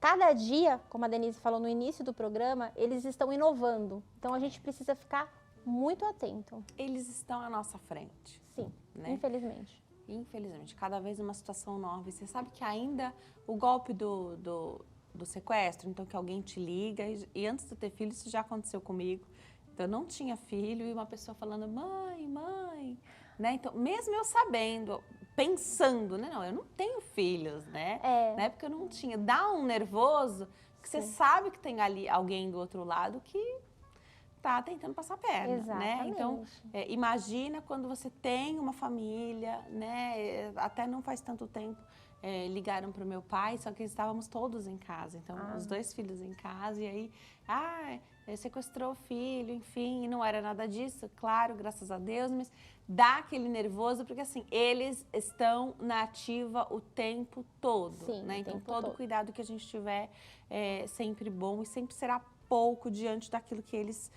cada dia, como a Denise falou no início do programa, eles estão inovando. Então, a gente precisa ficar muito atento. Eles estão à nossa frente. Sim, né? Infelizmente. Infelizmente, cada vez uma situação nova. E você sabe que ainda o golpe do sequestro, então que alguém te liga, e antes de ter filho, isso já aconteceu comigo. Então, eu não tinha filho e uma pessoa falando, mãe, né? Então, mesmo eu sabendo, pensando, né? Não, eu não tenho filhos, né? Na época eu não tinha. Dá um nervoso. Porque você sabe que tem ali alguém do outro lado que tá tentando passar a perna, né? Então, imagina quando você tem uma família, né? Até não faz tanto tempo, ligaram para o meu pai, só que estávamos todos em casa. Então, os 2 filhos em casa, e aí, sequestrou o filho, enfim, e não era nada disso, claro, graças a Deus, mas dá aquele nervoso, porque assim, eles estão na ativa o tempo todo, Sim, né? Então, tempo todo todo. cuidado que a gente tiver é sempre bom e sempre será pouco diante daquilo que eles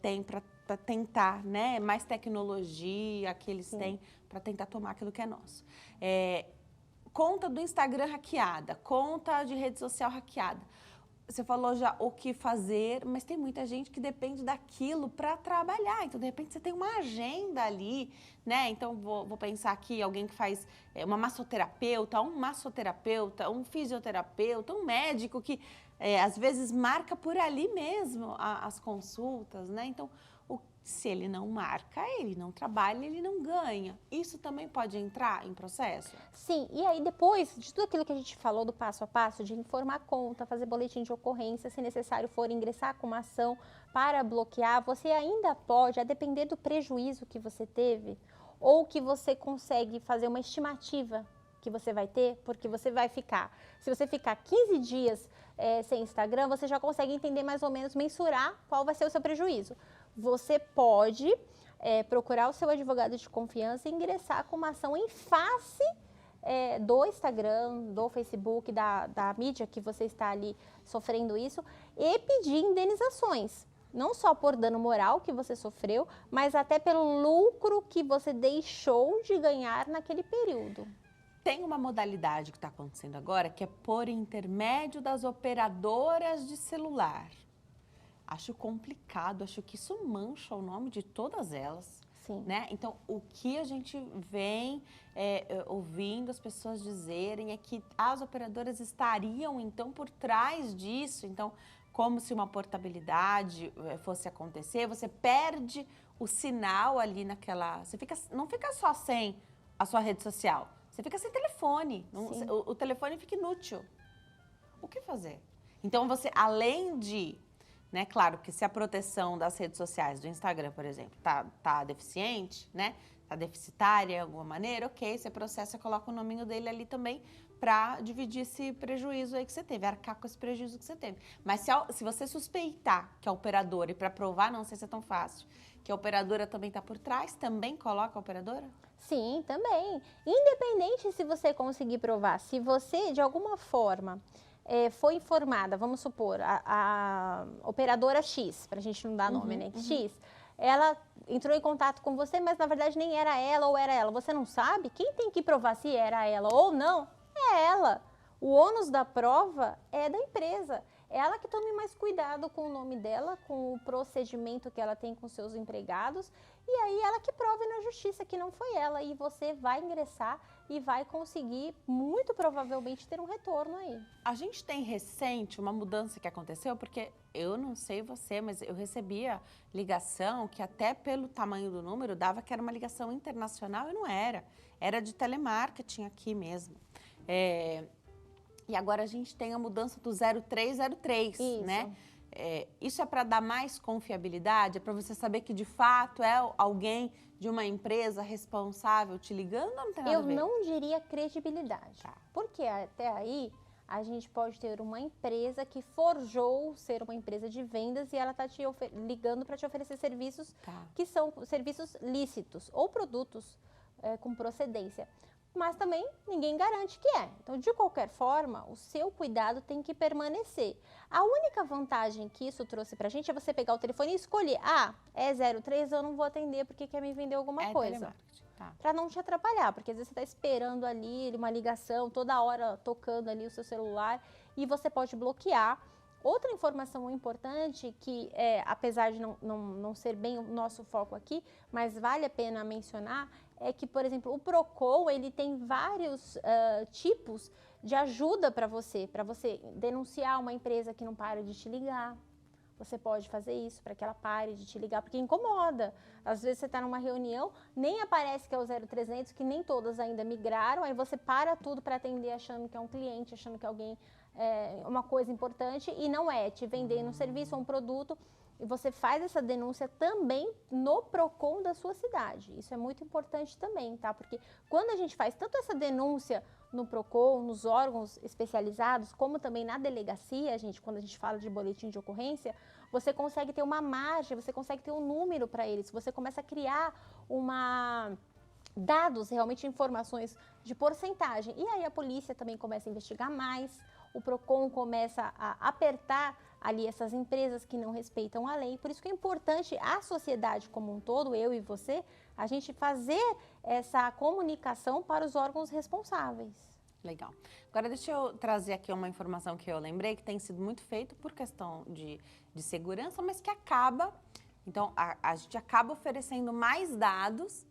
têm para tentar, né? Mais tecnologia que eles têm para tentar tomar aquilo que é nosso. Conta do Instagram hackeada, conta de rede social hackeada. Você falou já o que fazer, mas tem muita gente que depende daquilo para trabalhar. Então, de repente, você tem uma agenda ali, né? Então, vou pensar aqui, alguém que faz uma massoterapeuta, um fisioterapeuta, um médico que, às vezes, marca por ali mesmo as consultas, né? Então, se ele não marca, ele não trabalha, ele não ganha. Isso também pode entrar em processo? Sim, e aí depois de tudo aquilo que a gente falou do passo a passo, de informar a conta, fazer boletim de ocorrência, se necessário for ingressar com uma ação para bloquear, você ainda pode, a depender do prejuízo que você teve, ou que você consegue fazer uma estimativa que você vai ter, porque você vai ficar, se você ficar 15 dias sem Instagram, você já consegue entender mais ou menos, mensurar qual vai ser o seu prejuízo. Você pode procurar o seu advogado de confiança e ingressar com uma ação em face do Instagram, do Facebook, da mídia que você está ali sofrendo isso, e pedir indenizações. Não só por dano moral que você sofreu, mas até pelo lucro que você deixou de ganhar naquele período. Tem uma modalidade que está acontecendo agora, que é por intermédio das operadoras de celular. Acho complicado, acho que isso mancha o nome de todas elas. Sim. Né? Então, o que a gente vem ouvindo as pessoas dizerem é que as operadoras estariam, então, por trás disso. Então, como se uma portabilidade fosse acontecer, você perde o sinal ali naquela... não fica só sem a sua rede social, você fica sem telefone. O telefone fica inútil. O que fazer? Então, você, além de... Né? Claro que se a proteção das redes sociais, do Instagram, por exemplo, tá deficiente, né? Tá deficitária de alguma maneira, ok, você processa, coloca o nominho dele ali também para dividir esse prejuízo aí que você teve, arcar com esse prejuízo que você teve. Mas se você suspeitar que a operadora, e para provar não sei se é tão fácil, que a operadora também está por trás, também coloca a operadora? Sim, também. Independente se você conseguir provar, se você, de alguma forma... foi informada, vamos supor, a operadora X, para a gente não dar nome, né? X, ela entrou em contato com você, mas na verdade nem era ela ou era ela. Você não sabe? Quem tem que provar se era ela ou não é ela. O ônus da prova é da empresa. Ela que tome mais cuidado com o nome dela, com o procedimento que ela tem com seus empregados, e aí ela que prove na justiça que não foi ela, e você vai ingressar e vai conseguir, muito provavelmente, ter um retorno aí. A gente tem recente uma mudança que aconteceu, porque eu não sei você, mas eu recebia ligação que até pelo tamanho do número dava que era uma ligação internacional e não era. Era de telemarketing aqui mesmo. E agora a gente tem a mudança do 0303, né? Isso é para dar mais confiabilidade? É para você saber que de fato é alguém de uma empresa responsável te ligando ou não tem nada a ver? Eu não diria credibilidade. Tá. Porque até aí a gente pode ter uma empresa que forjou ser uma empresa de vendas e ela está te ligando para te oferecer serviços que são serviços lícitos ou produtos com procedência. Mas também ninguém garante que é. Então, de qualquer forma, o seu cuidado tem que permanecer. A única vantagem que isso trouxe pra gente é você pegar o telefone e escolher. É 03, eu não vou atender porque quer me vender alguma coisa. Pra não te atrapalhar, porque às vezes você tá esperando ali uma ligação, toda hora tocando ali o seu celular e você pode bloquear. Outra informação importante que, apesar de não ser bem o nosso foco aqui, mas vale a pena mencionar, é que, por exemplo, o Procon, ele tem vários tipos de ajuda para você denunciar uma empresa que não para de te ligar. Você pode fazer isso para que ela pare de te ligar, porque incomoda. Às vezes você está numa reunião, nem aparece que é o 0300, que nem todas ainda migraram, aí você para tudo para atender achando que é um cliente, achando que é alguém uma coisa importante e não é te vendendo um serviço ou um produto. E você faz essa denúncia também no PROCON da sua cidade. Isso é muito importante também, tá? Porque quando a gente faz tanto essa denúncia no PROCON, nos órgãos especializados, como também na delegacia, quando a gente fala de boletim de ocorrência, você consegue ter uma margem, você consegue ter um número para eles, você começa a criar dados, realmente informações de porcentagem. E aí a polícia também começa a investigar mais, o PROCON começa a apertar ali essas empresas que não respeitam a lei. Por isso que é importante a sociedade como um todo, eu e você, a gente fazer essa comunicação para os órgãos responsáveis. Legal. Agora deixa eu trazer aqui uma informação que eu lembrei, que tem sido muito feito por questão de segurança, mas que acaba, então a gente acaba oferecendo mais dados.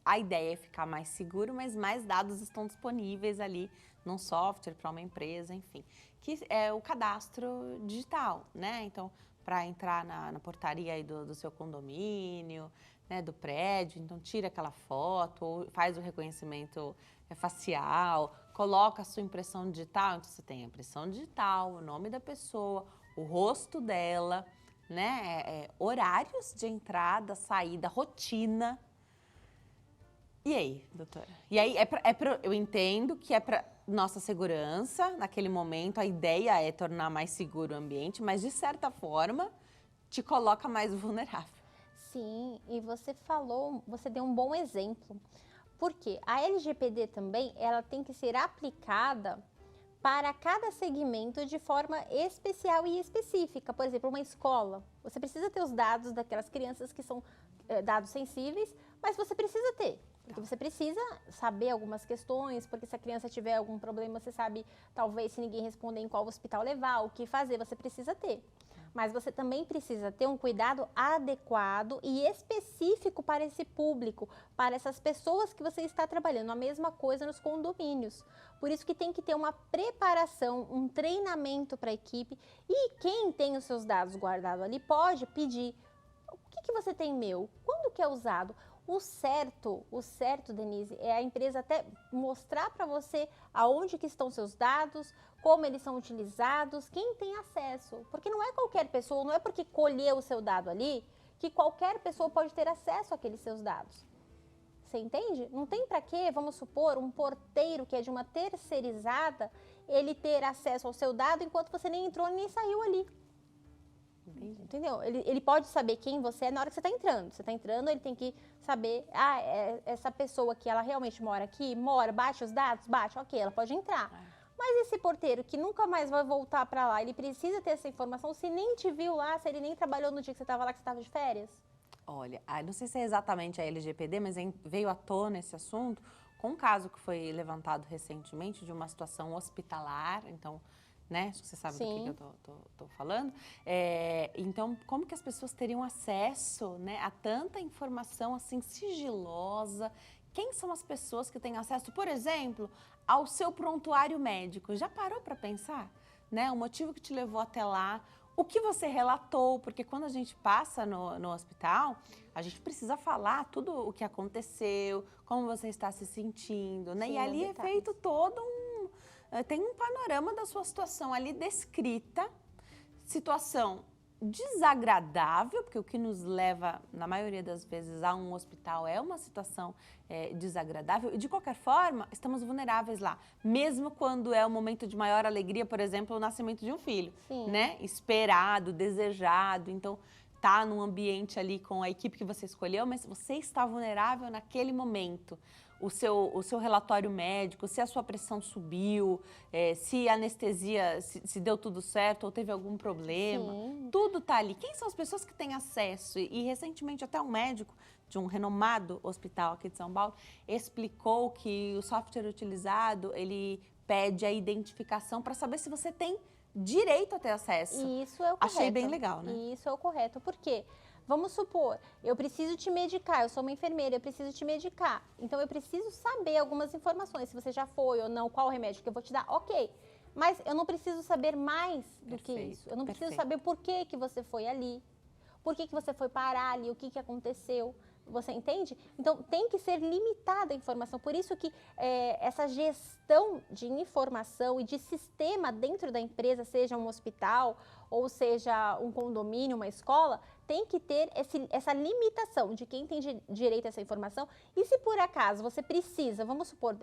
A ideia é ficar mais seguro, mas mais dados estão disponíveis ali num software para uma empresa, enfim, que é o cadastro digital, né? Então, para entrar na portaria aí do seu condomínio, né, do prédio, então tira aquela foto, ou faz o reconhecimento facial, coloca a sua impressão digital, então você tem a impressão digital, o nome da pessoa, o rosto dela, né, horários de entrada, saída, rotina. E aí, doutora? E aí, eu entendo que é para nossa segurança, naquele momento, a ideia é tornar mais seguro o ambiente, mas de certa forma, te coloca mais vulnerável. Sim, e você deu um bom exemplo, porque a LGPD também, ela tem que ser aplicada para cada segmento de forma especial e específica. Por exemplo, uma escola, você precisa ter os dados daquelas crianças que são dados sensíveis, mas você precisa ter. Porque você precisa saber algumas questões, porque se a criança tiver algum problema, você sabe, talvez, se ninguém responder, em qual hospital levar, o que fazer, você precisa ter. Mas você também precisa ter um cuidado adequado e específico para esse público, para essas pessoas que você está trabalhando. A mesma coisa nos condomínios. Por isso que tem que ter uma preparação, um treinamento para a equipe. E quem tem os seus dados guardados ali pode pedir: o que você tem meu? Quando que é usado? O certo, Denise, é a empresa até mostrar para você aonde que estão seus dados, como eles são utilizados, quem tem acesso. Porque não é qualquer pessoa, não é porque colheu o seu dado ali, que qualquer pessoa pode ter acesso àqueles seus dados. Você entende? Não tem para quê, vamos supor, um porteiro que é de uma terceirizada, ele ter acesso ao seu dado enquanto você nem entrou nem saiu ali. Entendi. Entendeu? Ele pode saber quem você é na hora que você está entrando. Você está entrando, ele tem que saber, essa pessoa que ela realmente mora aqui, bate os dados, bate, ok, ela pode entrar. Mas esse porteiro que nunca mais vai voltar para lá, ele precisa ter essa informação, se nem te viu lá, se ele nem trabalhou no dia que você estava lá, que você estava de férias? Olha, não sei se é exatamente a LGPD, mas veio à tona esse assunto com um caso que foi levantado recentemente de uma situação hospitalar, então, né, você sabe Sim. do que eu tô falando. Então, como que as pessoas teriam acesso, né, a tanta informação assim sigilosa? Quem são as pessoas que têm acesso, por exemplo, ao seu prontuário médico? Já parou para pensar, né, o motivo que te levou até lá? O que você relatou, porque quando a gente passa no hospital, a gente precisa falar tudo o que aconteceu, como você está se sentindo, né? Sim, E ali é feito todo tem um panorama da sua situação ali descrita, situação desagradável, porque o que nos leva, na maioria das vezes, a um hospital é uma situação desagradável. E, de qualquer forma, estamos vulneráveis lá. Mesmo quando é o momento de maior alegria, por exemplo, o nascimento de um filho. Sim. Né? Esperado, desejado. Então, tá num ambiente ali com a equipe que você escolheu, mas você está vulnerável naquele momento. O seu relatório médico, se a sua pressão subiu, se a anestesia, se deu tudo certo ou teve algum problema. Sim. Tudo tá ali. Quem são as pessoas que têm acesso? E recentemente até um médico de um renomado hospital aqui de São Paulo explicou que o software utilizado, ele pede a identificação para saber se você tem direito a ter acesso. E isso é o correto. Achei bem legal, né? E isso é o correto. Por quê? Vamos supor, eu preciso te medicar, eu sou uma enfermeira, eu preciso te medicar. Então, eu preciso saber algumas informações, se você já foi ou não, qual o remédio que eu vou te dar, ok. Mas eu não preciso saber mais do que isso. Eu não preciso saber por que você foi ali, por que você foi parar ali, o que aconteceu. Você entende? Então, tem que ser limitada a informação. Por isso que essa gestão de informação e de sistema dentro da empresa, seja um hospital ou seja um condomínio, uma escola, tem que ter essa limitação de quem tem direito a essa informação. E se por acaso você precisa, vamos supor,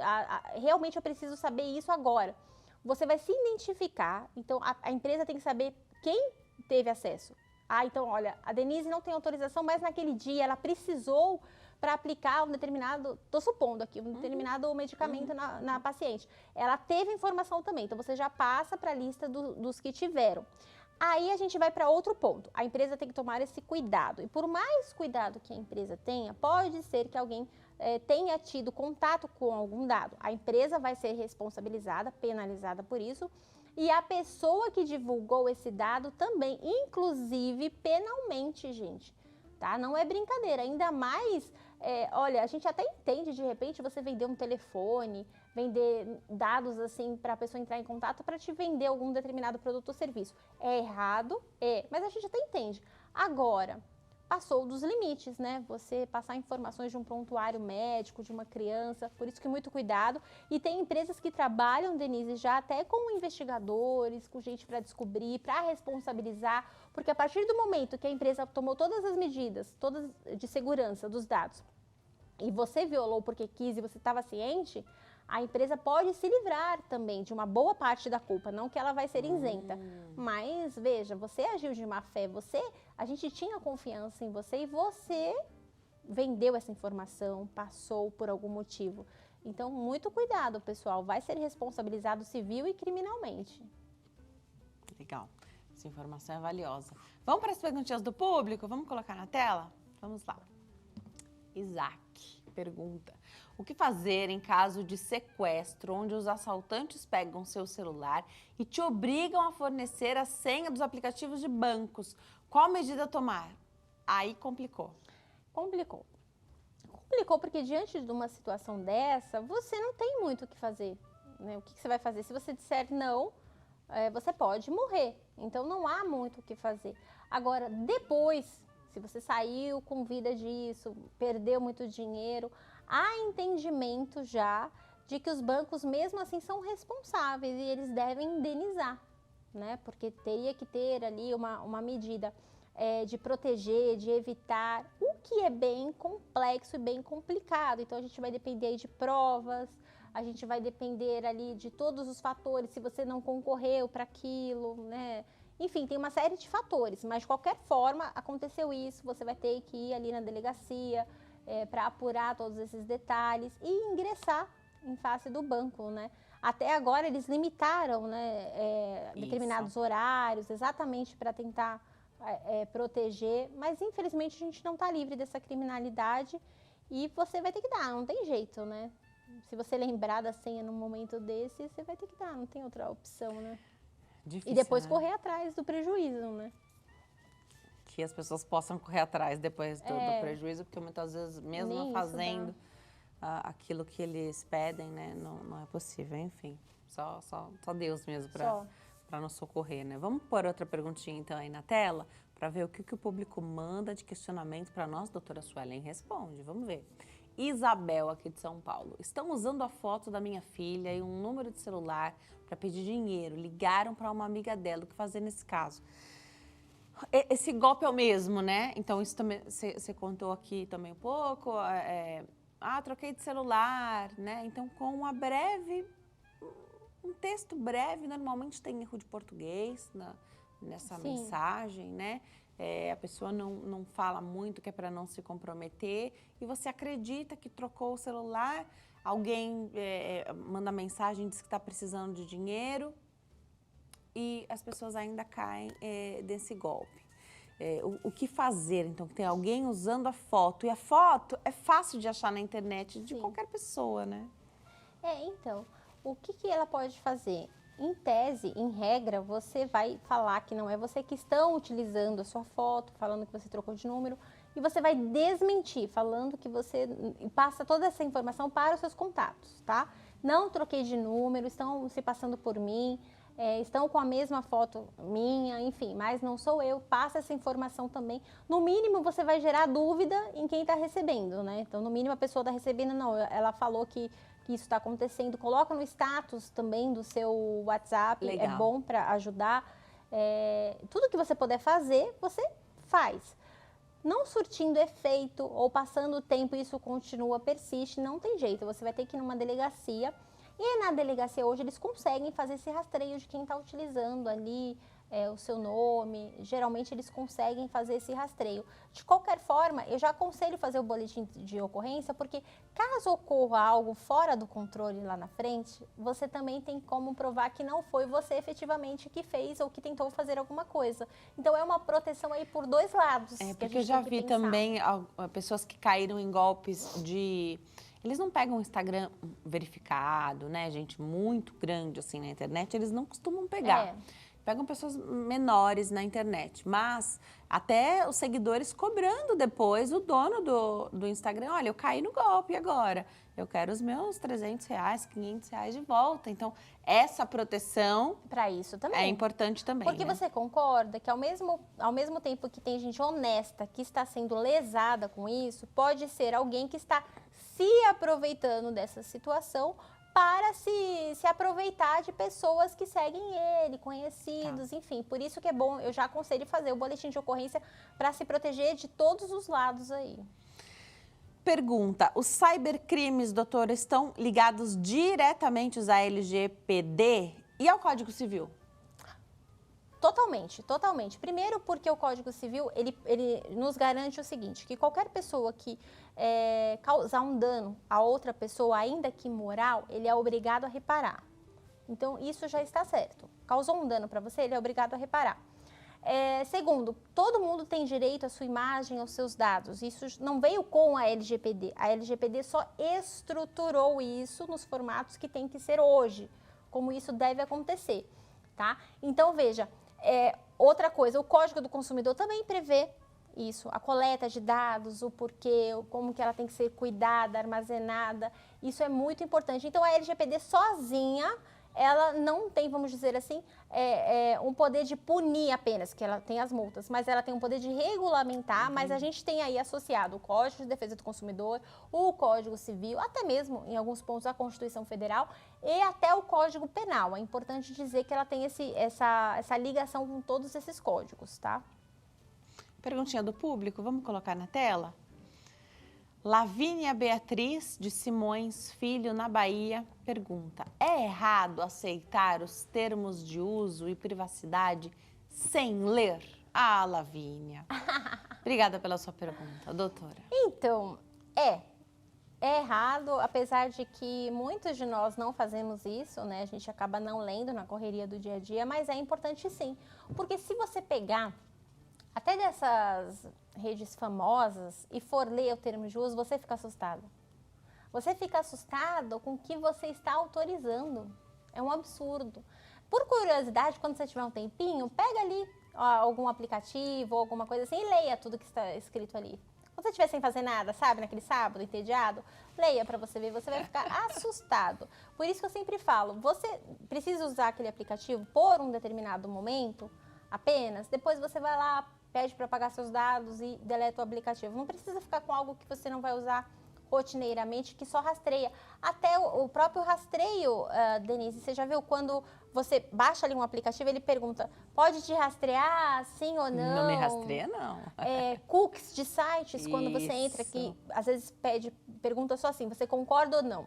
realmente eu preciso saber isso agora, você vai se identificar. Então, a empresa tem que saber quem teve acesso. Então, olha, a Denise não tem autorização, mas naquele dia ela precisou para aplicar um determinado, estou supondo aqui, um determinado medicamento na paciente. Ela teve informação também, então você já passa para a lista dos que tiveram. Aí a gente vai para outro ponto. A empresa tem que tomar esse cuidado. E por mais cuidado que a empresa tenha, pode ser que alguém tenha tido contato com algum dado. A empresa vai ser responsabilizada, penalizada por isso. E a pessoa que divulgou esse dado também, inclusive penalmente, gente, tá? Não é brincadeira, ainda mais, olha, a gente até entende de repente você vender um telefone, vender dados assim para a pessoa entrar em contato para te vender algum determinado produto ou serviço. É errado? Mas a gente até entende. Agora, passou dos limites, né? Você passar informações de um prontuário médico, de uma criança, por isso que muito cuidado. E tem empresas que trabalham, Denise, já até com investigadores, com gente para descobrir, para responsabilizar, porque a partir do momento que a empresa tomou todas as medidas, todas de segurança dos dados, e você violou porque quis e você estava ciente, a empresa pode se livrar também de uma boa parte da culpa, não que ela vai ser isenta. Mas, veja, você agiu de má fé, a gente tinha confiança em você e você vendeu essa informação, passou por algum motivo. Então, muito cuidado, pessoal, vai ser responsabilizado civil e criminalmente. Legal, essa informação é valiosa. Vamos para as perguntinhas do público? Vamos colocar na tela? Vamos lá. Isaac pergunta: o que fazer em caso de sequestro, onde os assaltantes pegam seu celular e te obrigam a fornecer a senha dos aplicativos de bancos? Qual medida tomar? Aí complicou. Complicou porque diante de uma situação dessa, você não tem muito o que fazer, né? O que você vai fazer? Se você disser não, você pode morrer. Então, não há muito o que fazer. Agora, depois, se você saiu com vida disso, perdeu muito dinheiro, há entendimento já de que os bancos, mesmo assim, são responsáveis e eles devem indenizar, né? Porque teria que ter ali uma medida de proteger, de evitar, o que é bem complexo e bem complicado. Então, a gente vai depender aí de provas, a gente vai depender ali de todos os fatores, se você não concorreu para aquilo, né? Enfim, tem uma série de fatores, mas de qualquer forma, aconteceu isso, você vai ter que ir ali na delegacia para apurar todos esses detalhes e ingressar em face do banco, né? Até agora eles limitaram, né, determinados horários, exatamente para tentar proteger, mas infelizmente a gente não está livre dessa criminalidade e você vai ter que dar, não tem jeito, né? Se você lembrar da senha num momento desse, você vai ter que dar, não tem outra opção, né? Difícil, e depois né? Correr atrás do prejuízo, né? Que as pessoas possam correr atrás depois do prejuízo, porque muitas vezes, mesmo fazendo aquilo que eles pedem, né, não é possível, enfim. Só Deus mesmo para nos socorrer, né? Vamos pôr outra perguntinha, então, aí na tela, para ver o que o público manda de questionamento para nós, doutora Suelen responde. Vamos ver. Isabel, aqui de São Paulo. Estão usando a foto da minha filha e um número de celular para pedir dinheiro. Ligaram para uma amiga dela. O que fazer nesse caso? Esse golpe é o mesmo, né? Então, isso também você contou aqui também um pouco. Troquei de celular, né? Então, com um texto breve, normalmente tem erro de português nessa mensagem, né? A pessoa não fala muito, que é para não se comprometer, e você acredita que trocou o celular, alguém manda mensagem, diz que está precisando de dinheiro, e as pessoas ainda caem desse golpe. O que fazer, então, que tem alguém usando a foto, e a foto é fácil de achar na internet de qualquer pessoa, né? Então, o que ela pode fazer? Em tese, em regra, você vai falar que não é você que estão utilizando a sua foto, falando que você trocou de número, e você vai desmentir, falando que você passa toda essa informação para os seus contatos, tá? Não troquei de número, estão se passando por mim, estão com a mesma foto minha, enfim, mas não sou eu, passa essa informação também. No mínimo, você vai gerar dúvida em quem está recebendo, né? Então, no mínimo, a pessoa está recebendo, não, ela falou que isso está acontecendo, coloca no status também do seu WhatsApp, Legal. é bom para ajudar. Tudo que você puder fazer, você faz. Não surtindo efeito ou passando o tempo e isso continua, persiste, não tem jeito, você vai ter que ir numa delegacia. E na delegacia hoje eles conseguem fazer esse rastreio de quem está utilizando ali o seu nome. Geralmente eles conseguem fazer esse rastreio. De qualquer forma, eu já aconselho fazer o boletim de ocorrência, porque caso ocorra algo fora do controle lá na frente, você também tem como provar que não foi você efetivamente que fez ou que tentou fazer alguma coisa. Então é uma proteção aí por dois lados. Porque eu já vi também pessoas que caíram em golpes de... Eles não pegam o Instagram verificado, né, gente, muito grande assim na internet, eles não costumam pegar. Pegam pessoas menores na internet, mas até os seguidores cobrando depois o dono do Instagram, olha, eu caí no golpe agora, eu quero os meus R$300, R$500 de volta. Então, essa proteção para isso também é importante também. Porque né? você concorda que ao mesmo tempo que tem gente honesta que está sendo lesada com isso, pode ser alguém que está se aproveitando dessa situação para se aproveitar de pessoas que seguem ele, conhecidos, enfim. Por isso que é bom, eu já aconselho fazer o boletim de ocorrência para se proteger de todos os lados aí. Pergunta, os cybercrimes, doutora, estão ligados diretamente à LGPD e ao Código Civil? Totalmente, totalmente. Primeiro porque o Código Civil, ele nos garante o seguinte, que qualquer pessoa que causar um dano a outra pessoa, ainda que moral, ele é obrigado a reparar. Então, isso já está certo. Causou um dano para você, ele é obrigado a reparar. Segundo, todo mundo tem direito à sua imagem, aos seus dados. Isso não veio com a LGPD. A LGPD só estruturou isso nos formatos que tem que ser hoje, como isso deve acontecer, tá? Então, veja, outra coisa, o Código do Consumidor também prevê isso, a coleta de dados, o porquê, como que ela tem que ser cuidada, armazenada, isso é muito importante. Então, a LGPD sozinha, ela não tem, vamos dizer assim, um poder de punir apenas, que ela tem as multas, mas ela tem um poder de regulamentar, mas a gente tem aí associado o Código de Defesa do Consumidor, o Código Civil, até mesmo, em alguns pontos, a Constituição Federal e até o Código Penal. É importante dizer que ela tem essa ligação com todos esses códigos, tá? Perguntinha do público, vamos colocar na tela? Lavínia Beatriz de Simões Filho, na Bahia, pergunta: é errado aceitar os termos de uso e privacidade sem ler? Ah, Lavínia. Obrigada pela sua pergunta, doutora. Então, é errado, apesar de que muitos de nós não fazemos isso, né? A gente acaba não lendo na correria do dia a dia, mas é importante sim. Porque se você pegar até dessas redes famosas e for ler o termo de uso, você fica assustado. Você fica assustado com o que você está autorizando. É um absurdo. Por curiosidade, quando você tiver um tempinho, pega ali algum aplicativo ou alguma coisa assim e leia tudo que está escrito ali. Quando você estiver sem fazer nada, sabe, naquele sábado, entediado, leia para você ver, você vai ficar assustado. Por isso que eu sempre falo, você precisa usar aquele aplicativo por um determinado momento apenas, depois você vai lá, pede para pagar seus dados e deleta o aplicativo. Não precisa ficar com algo que você não vai usar rotineiramente, que só rastreia. Até o próprio rastreio, Denise, você já viu quando você baixa ali um aplicativo, ele pergunta, pode te rastrear, sim ou não? Não me rastreia, não. Cookies de sites, quando você entra aqui, às vezes pergunta só assim, você concorda ou não?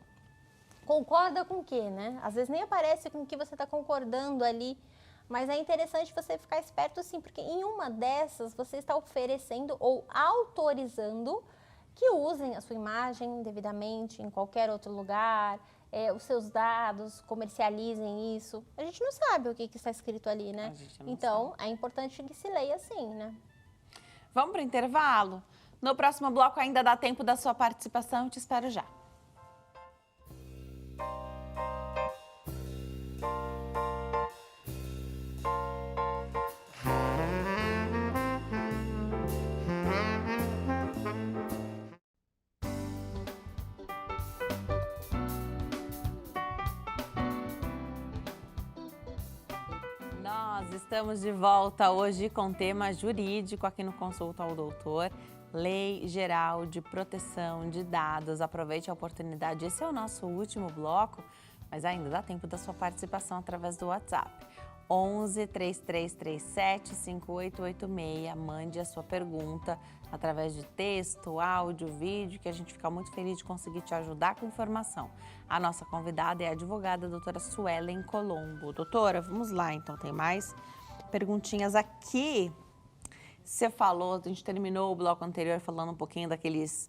Concorda com o quê, né? Às vezes nem aparece com o que você está concordando ali. Mas é interessante você ficar esperto sim, porque em uma dessas você está oferecendo ou autorizando que usem a sua imagem devidamente em qualquer outro lugar, os seus dados, comercializem isso. A gente não sabe o que está escrito ali, né? Então, é importante que se leia assim, né? Vamos para o intervalo? No próximo bloco ainda dá tempo da sua participação, eu te espero já. Estamos de volta hoje com tema jurídico aqui no Consulta ao Doutor. Lei Geral de Proteção de Dados. Aproveite a oportunidade. Esse é o nosso último bloco, mas ainda dá tempo da sua participação através do WhatsApp. 11 3337 5886. Mande a sua pergunta através de texto, áudio, vídeo, que a gente fica muito feliz de conseguir te ajudar com informação. A nossa convidada é a advogada doutora Suelen Colombo. Doutora, vamos lá então, tem mais perguntinhas aqui. Você falou, a gente terminou o bloco anterior falando um pouquinho daqueles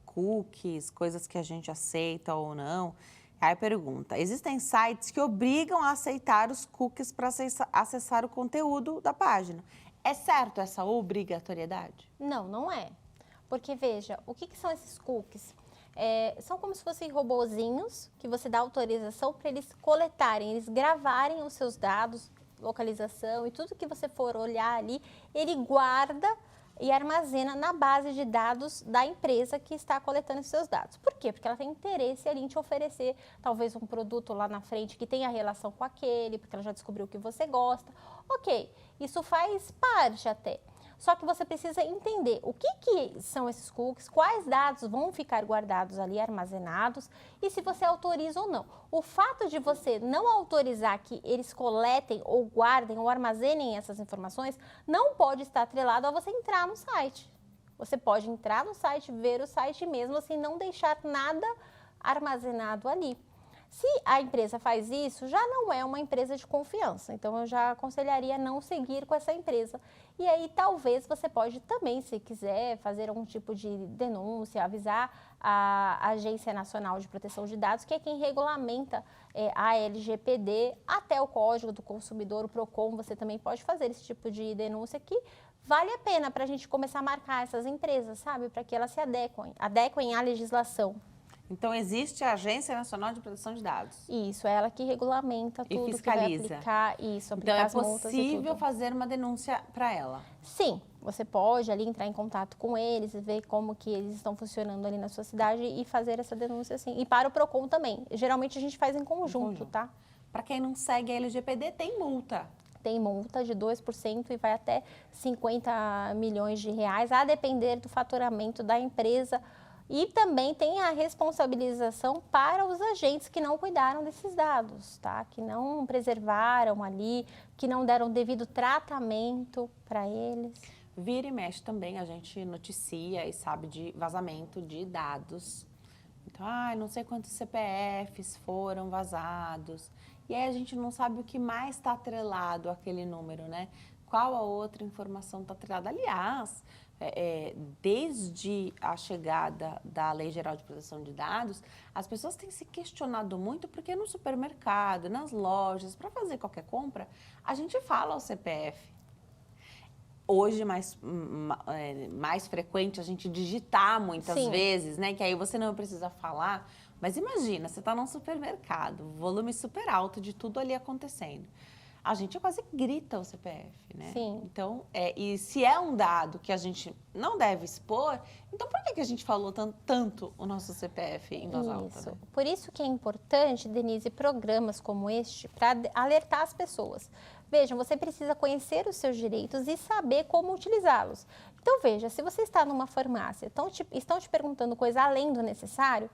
cookies, coisas que a gente aceita ou não. Aí pergunta, existem sites que obrigam a aceitar os cookies para acessar o conteúdo da página. É certo essa obrigatoriedade? Não, não é. Porque, veja, o que são esses cookies? São como se fossem robozinhos que você dá autorização para eles coletarem, eles gravarem os seus dados, localização e tudo que você for olhar ali, ele guarda e armazena na base de dados da empresa que está coletando esses seus dados. Por quê? Porque ela tem interesse ali em te oferecer talvez um produto lá na frente que tenha relação com aquele, porque ela já descobriu o que você gosta. Ok, isso faz parte até. Só que você precisa entender o que são esses cookies, quais dados vão ficar guardados ali, armazenados, e se você autoriza ou não. O fato de você não autorizar que eles coletem ou guardem ou armazenem essas informações não pode estar atrelado a você entrar no site. Você pode entrar no site, ver o site mesmo assim, não deixar nada armazenado ali. Se a empresa faz isso, já não é uma empresa de confiança. Então, eu já aconselharia não seguir com essa empresa. E aí, talvez você pode também, se quiser, fazer algum tipo de denúncia, avisar a Agência Nacional de Proteção de Dados, que é quem regulamenta a LGPD, até o Código do Consumidor, o PROCON, você também pode fazer esse tipo de denúncia que vale a pena para a gente começar a marcar essas empresas, sabe? Para que elas se adequem à legislação. Então, existe a Agência Nacional de Proteção de Dados. Isso, é ela que regulamenta tudo, e fiscaliza. Que vai aplicar, isso, aplicar as multas e tudo. Então, é possível fazer uma denúncia para ela? Sim, você pode ali entrar em contato com eles, ver como que eles estão funcionando ali na sua cidade e fazer essa denúncia assim. E para o PROCON também. Geralmente, a gente faz em conjunto, tá? Para quem não segue a LGPD, tem multa. Tem multa de 2% e vai até 50 milhões de reais, a depender do faturamento da empresa. E também tem a responsabilização para os agentes que não cuidaram desses dados, tá? Que não preservaram ali, que não deram devido tratamento para eles. Vira e mexe também, a gente noticia e sabe de vazamento de dados. Então, não sei quantos CPFs foram vazados. E aí a gente não sabe o que mais está atrelado àquele número, né? Qual a outra informação está atrelada? Aliás, desde a chegada da Lei Geral de Proteção de Dados, as pessoas têm se questionado muito porque no supermercado, nas lojas, para fazer qualquer compra, a gente fala o CPF. Hoje, mais frequente a gente digitar muitas vezes, né? Que aí você não precisa falar. Mas imagina, você está num supermercado, volume super alto de tudo ali acontecendo. A gente quase grita o CPF, né? Sim. Então, e se é um dado que a gente não deve expor, então por que a gente falou tanto o nosso CPF em voz alta? Né? Por isso que é importante, Denise, programas como este para alertar as pessoas. Vejam, você precisa conhecer os seus direitos e saber como utilizá-los. Então, veja, se você está numa farmácia, estão te perguntando coisa além do necessário,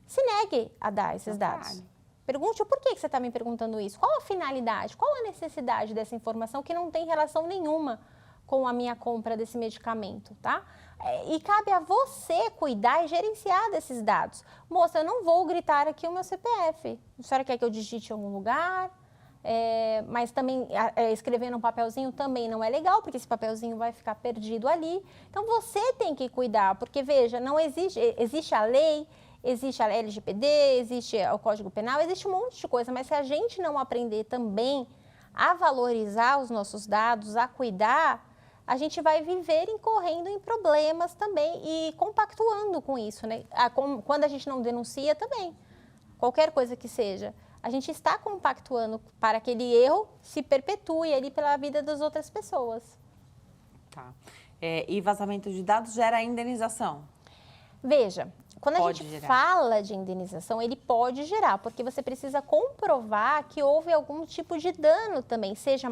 se negue a dar esses dados. Pergunte o porquê que você está me perguntando isso. Qual a finalidade? Qual a necessidade dessa informação que não tem relação nenhuma com a minha compra desse medicamento, tá? E cabe a você cuidar e gerenciar desses dados. Moça, eu não vou gritar aqui o meu CPF. A senhora quer que eu digite em algum lugar? Mas também escrever num papelzinho também não é legal, porque esse papelzinho vai ficar perdido ali. Então, você tem que cuidar, porque, veja, não existe a lei, existe a LGPD, existe o Código Penal, existe um monte de coisa, mas se a gente não aprender também a valorizar os nossos dados, a cuidar, a gente vai viver incorrendo em problemas também e compactuando com isso, né? Quando a gente não denuncia também, qualquer coisa que seja, a gente está compactuando para que aquele erro se perpetue ali pela vida das outras pessoas. Tá. E vazamento de dados gera indenização? Veja, quando a Pode gente gerar. fala de indenização, ele pode gerar, porque você precisa comprovar que houve algum tipo de dano também, seja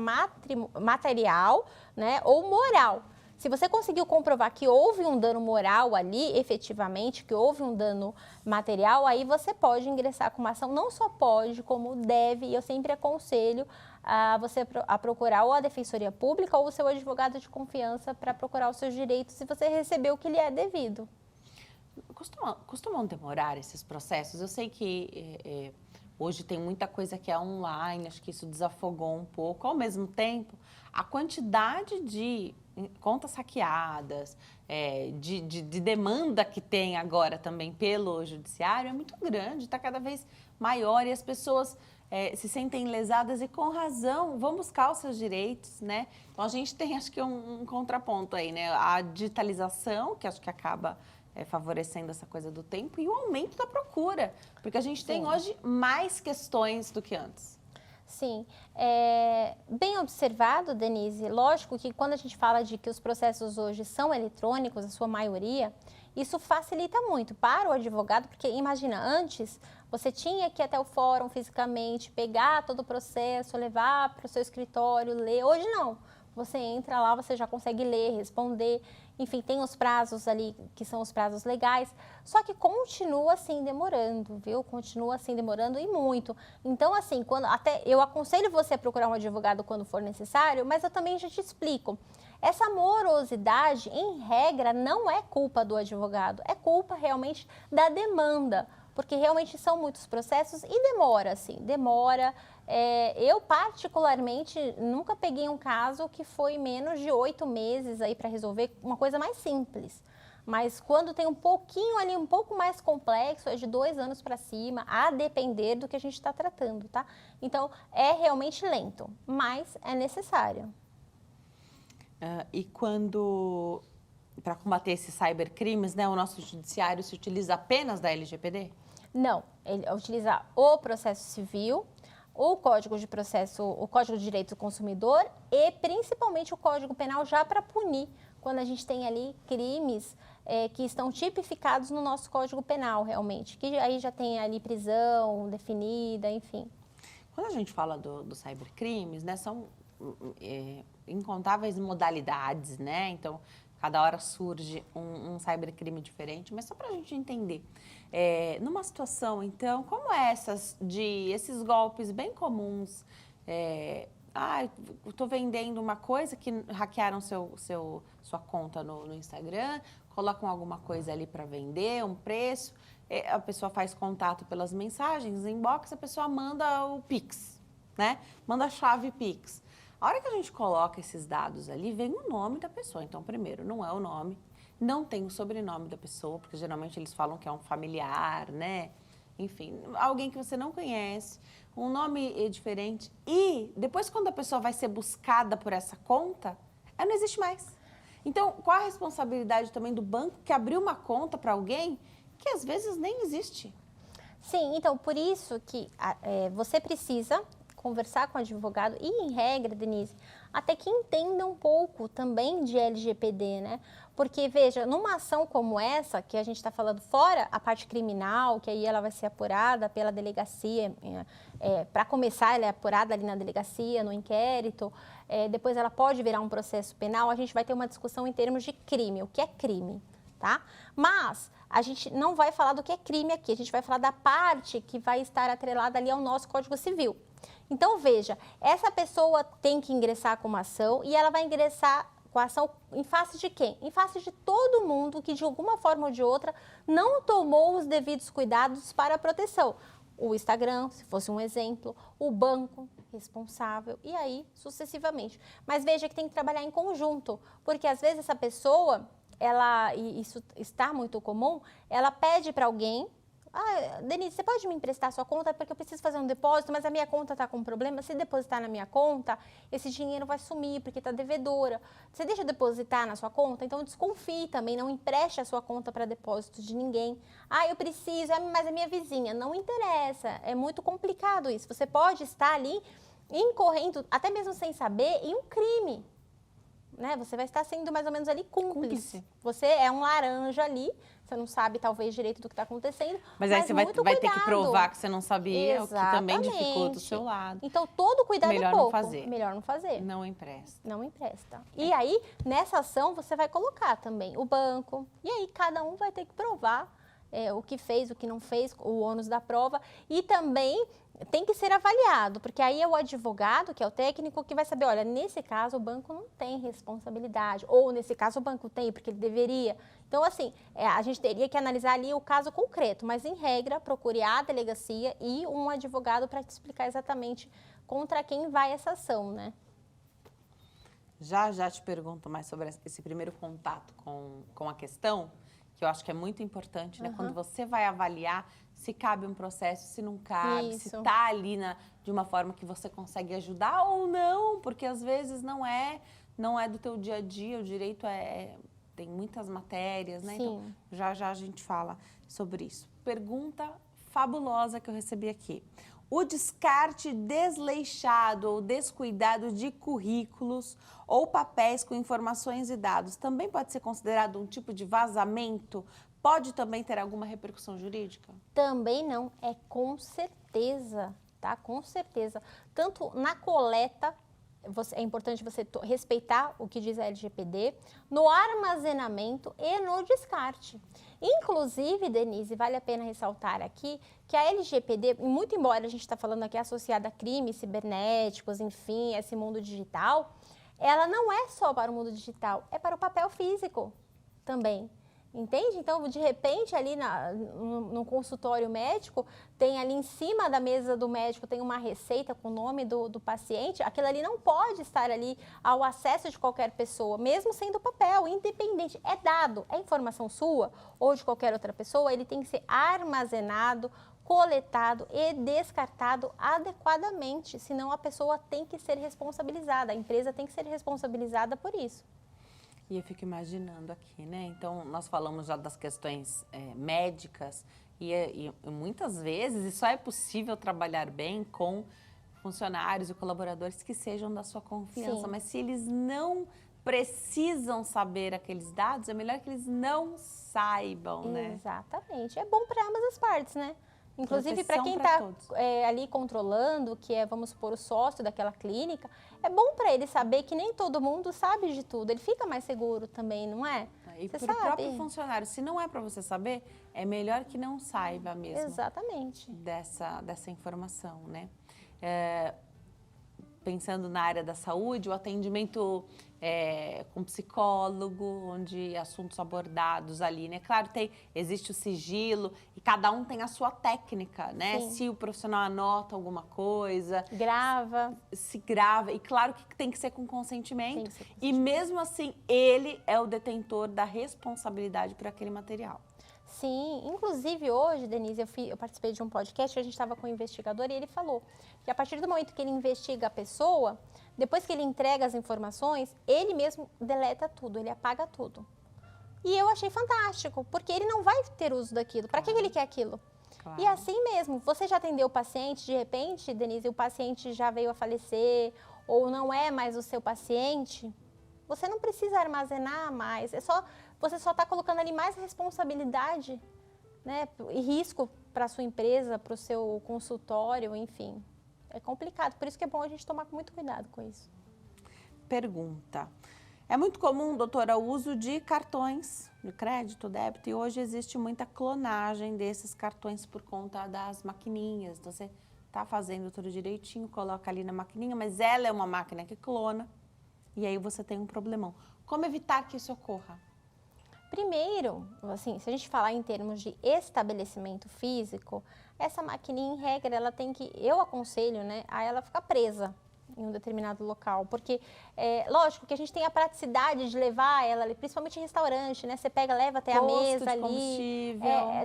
material, né, ou moral. Se você conseguiu comprovar que houve um dano moral ali, efetivamente, que houve um dano material, aí você pode ingressar com uma ação, não só pode, como deve, e eu sempre aconselho a você a procurar ou a Defensoria Pública ou o seu advogado de confiança para procurar os seus direitos se você recebeu o que lhe é devido. Costumam demorar esses processos? Eu sei que hoje tem muita coisa que é online, acho que isso desafogou um pouco. Ao mesmo tempo, a quantidade de contas hackeadas, de demanda que tem agora também pelo judiciário é muito grande, está cada vez maior e as pessoas se sentem lesadas e com razão vão buscar os seus direitos, né? Então a gente tem, acho que um contraponto aí, né? A digitalização, que acho que acaba favorecendo essa coisa do tempo, e o aumento da procura, porque a gente tem hoje mais questões do que antes. Sim, bem observado, Denise. Lógico que quando a gente fala de que os processos hoje são eletrônicos, a sua maioria, isso facilita muito para o advogado, porque imagina, antes você tinha que ir até o fórum fisicamente, pegar todo o processo, levar para o seu escritório, ler. Hoje não. Você entra lá, você já consegue ler, responder, enfim, tem os prazos ali que são os prazos legais, só que continua assim demorando, viu? Continua assim demorando e muito. Então, assim, até eu aconselho você a procurar um advogado quando for necessário, mas eu também já te explico. Essa morosidade, em regra, não é culpa do advogado, é culpa realmente da demanda, porque realmente são muitos processos e demora, assim, demora. Eu, particularmente, nunca peguei um caso que foi menos de 8 meses aí para resolver uma coisa mais simples. Mas quando tem um pouquinho ali, um pouco mais complexo, é de 2 anos para cima, a depender do que a gente está tratando, tá? Então, é realmente lento, mas é necessário. E quando, para combater esses cybercrimes, né, o nosso judiciário se utiliza apenas da LGPD? Não, ele utiliza o processo civil, o Código de Processo, o Código de Direito do Consumidor e principalmente o Código Penal já para punir, quando a gente tem ali crimes que estão tipificados no nosso Código Penal, realmente, que aí já tem ali prisão definida, enfim. Quando a gente fala dos cybercrimes, né, são incontáveis modalidades, né? Então, cada hora surge um cybercrime diferente, mas só para a gente entender. Numa situação, então, como esses golpes bem comuns, eu estou vendendo uma coisa que hackearam sua conta no Instagram, colocam alguma coisa ali para vender, um preço, a pessoa faz contato pelas mensagens, inbox, a pessoa manda o Pix, né? Manda a chave Pix. A hora que a gente coloca esses dados ali, vem o nome da pessoa. Então, primeiro, não é o nome, não tem o sobrenome da pessoa, porque geralmente eles falam que é um familiar, né? Enfim, alguém que você não conhece, um nome diferente. E depois, quando a pessoa vai ser buscada por essa conta, ela não existe mais. Então, qual a responsabilidade também do banco que abriu uma conta para alguém que às vezes nem existe? Sim, então, por isso que você precisa conversar com o advogado e, em regra, Denise, até que entenda um pouco também de LGPD, né? Porque, veja, numa ação como essa, que a gente está falando fora a parte criminal, que aí ela vai ser apurada pela delegacia, para começar, ela é apurada ali na delegacia, no inquérito, depois ela pode virar um processo penal, a gente vai ter uma discussão em termos de crime, o que é crime, tá? Mas a gente não vai falar do que é crime aqui, a gente vai falar da parte que vai estar atrelada ali ao nosso Código Civil. Então, veja, essa pessoa tem que ingressar com uma ação e ela vai ingressar com a ação em face de quem? Em face de todo mundo que, de alguma forma ou de outra, não tomou os devidos cuidados para a proteção. O Instagram, se fosse um exemplo, o banco responsável e aí sucessivamente. Mas veja que tem que trabalhar em conjunto, porque às vezes essa pessoa, e isso está muito comum, ela pede para alguém: Denise, você pode me emprestar sua conta porque eu preciso fazer um depósito, mas a minha conta está com problema. Se depositar na minha conta, esse dinheiro vai sumir porque está devedora. Você deixa eu depositar na sua conta? Então desconfie também, não empreste a sua conta para depósito de ninguém. Eu preciso, mas é minha vizinha. Não interessa, é muito complicado isso. Você pode estar ali incorrendo, até mesmo sem saber, em um crime. né? Você vai estar sendo mais ou menos ali cúmplice. Cúmplice. Você é um laranja ali, você não sabe talvez direito do que está acontecendo. Mas aí você vai muito ter que cuidado. provar que você não sabia, o que também dificulta o Exatamente. seu lado. Então, todo cuidado Melhor é não pouco. fazer. Melhor não fazer. Não empresta. Não empresta. E aí, nessa ação, você vai colocar também o banco. E aí, cada um vai ter que provar o que fez, o que não fez, o ônus da prova. E também tem que ser avaliado, porque aí é o advogado, que é o técnico, que vai saber, olha, nesse caso o banco não tem responsabilidade. Ou nesse caso o banco tem, porque ele deveria. Então, assim, a gente teria que analisar ali o caso concreto. Mas, em regra, procure a delegacia e um advogado para te explicar exatamente contra quem vai essa ação, né? Já te pergunto mais sobre esse primeiro contato com a questão, que eu acho que é muito importante, né? Quando você vai avaliar se cabe um processo, se não cabe, se está ali de uma forma que você consegue ajudar ou não, porque às vezes não é do teu dia a dia, o direito tem muitas matérias, né? Sim. Então, já a gente fala sobre isso. Pergunta fabulosa que eu recebi aqui. O descarte desleixado ou descuidado de currículos ou papéis com informações e dados também pode ser considerado um tipo de vazamento? Pode também ter alguma repercussão jurídica? Também não, com certeza, tá? Com certeza. Tanto na coleta, é importante você respeitar o que diz a LGPD, no armazenamento e no descarte. Inclusive, Denise, vale a pena ressaltar aqui que a LGPD, muito embora a gente está falando aqui associada a crimes cibernéticos, enfim, esse mundo digital, ela não é só para o mundo digital, é para o papel físico também. Entende? Então, de repente, ali no consultório médico, tem ali em cima da mesa do médico, tem uma receita com o nome do paciente, aquilo ali não pode estar ali ao acesso de qualquer pessoa, mesmo sendo papel, independente. É dado, é informação sua ou de qualquer outra pessoa, ele tem que ser armazenado, coletado e descartado adequadamente, senão a pessoa tem que ser responsabilizada, a empresa tem que ser responsabilizada por isso. E eu fico imaginando aqui, né? Então, nós falamos já das questões médicas e muitas vezes isso só é possível trabalhar bem com funcionários e colaboradores que sejam da sua confiança. Sim. Mas se eles não precisam saber aqueles dados, é melhor que eles não saibam, né? Exatamente. É bom para ambas as partes, né? Inclusive, para quem está ali controlando, que é, vamos supor, o sócio daquela clínica, é bom para ele saber que nem todo mundo sabe de tudo. Ele fica mais seguro também, não é? E para o próprio funcionário, se não é para você saber, é melhor que não saiba mesmo. Exatamente. Dessa informação, né? Pensando na área da saúde, o atendimento com psicólogo, onde assuntos abordados ali, né? Claro, existe o sigilo e cada um tem a sua técnica, né? Sim. Se o profissional anota alguma coisa... Se grava. E claro que tem que ser com consentimento. E mesmo assim, ele é o detentor da responsabilidade por aquele material. Sim, inclusive hoje, Denise, eu participei de um podcast, a gente estava com um investigador e ele falou que a partir do momento que ele investiga a pessoa, depois que ele entrega as informações, ele mesmo deleta tudo, ele apaga tudo. E eu achei fantástico, porque ele não vai ter uso daquilo. Para que ele quer aquilo? Claro. E assim mesmo, você já atendeu o paciente, de repente, Denise, o paciente já veio a falecer ou não é mais o seu paciente, você não precisa armazenar mais, você só está colocando ali mais responsabilidade, né, e risco para a sua empresa, para o seu consultório, enfim. É complicado, por isso que é bom a gente tomar muito cuidado com isso. Pergunta. É muito comum, doutora, o uso de cartões de crédito, débito, e hoje existe muita clonagem desses cartões por conta das maquininhas. Então, você está fazendo tudo direitinho, coloca ali na maquininha, mas ela é uma máquina que clona, e aí você tem um problemão. Como evitar que isso ocorra? Primeiro, assim, se a gente falar em termos de estabelecimento físico, essa maquininha, em regra, ela tem que, eu aconselho, né, a ela ficar presa em um determinado local, porque, lógico que a gente tem a praticidade de levar ela ali, principalmente em restaurante, né, você pega, leva até a mesa ali,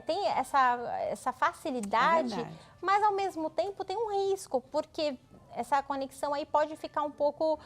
tem essa facilidade, mas ao mesmo tempo tem um risco, porque essa conexão aí pode ficar um pouco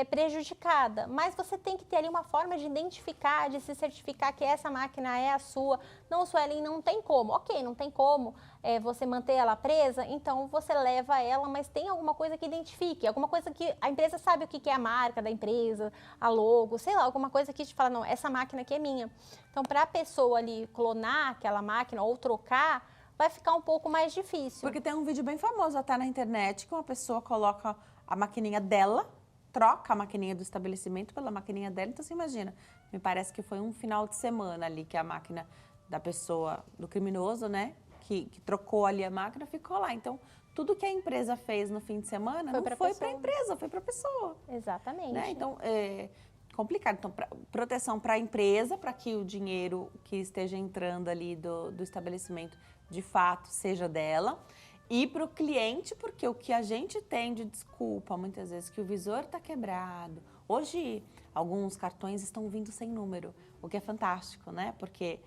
prejudicada, mas você tem que ter ali uma forma de identificar, de se certificar que essa máquina é a sua. Não, Suelen, não tem como. Ok, não tem como você manter ela presa, então você leva ela, mas tem alguma coisa que identifique, alguma coisa que a empresa sabe o que é a marca da empresa, a logo, sei lá, alguma coisa que te fala, não, essa máquina aqui é minha. Então, para a pessoa ali clonar aquela máquina ou trocar, vai ficar um pouco mais difícil. Porque tem um vídeo bem famoso até na internet que uma pessoa coloca a maquininha dela, troca a maquininha do estabelecimento pela maquininha dela. Então, você imagina, me parece que foi um final de semana ali que a máquina da pessoa, do criminoso, né, que trocou ali a máquina, ficou lá. Então, tudo que a empresa fez no fim de semana não foi para a empresa, foi para a pessoa. Exatamente. Né? Então, é complicado. Então, proteção para a empresa, para que o dinheiro que esteja entrando ali do estabelecimento, de fato, seja dela. E para o cliente, porque o que a gente tem de desculpa, muitas vezes, que o visor está quebrado. Hoje, alguns cartões estão vindo sem número, o que é fantástico, né? Porque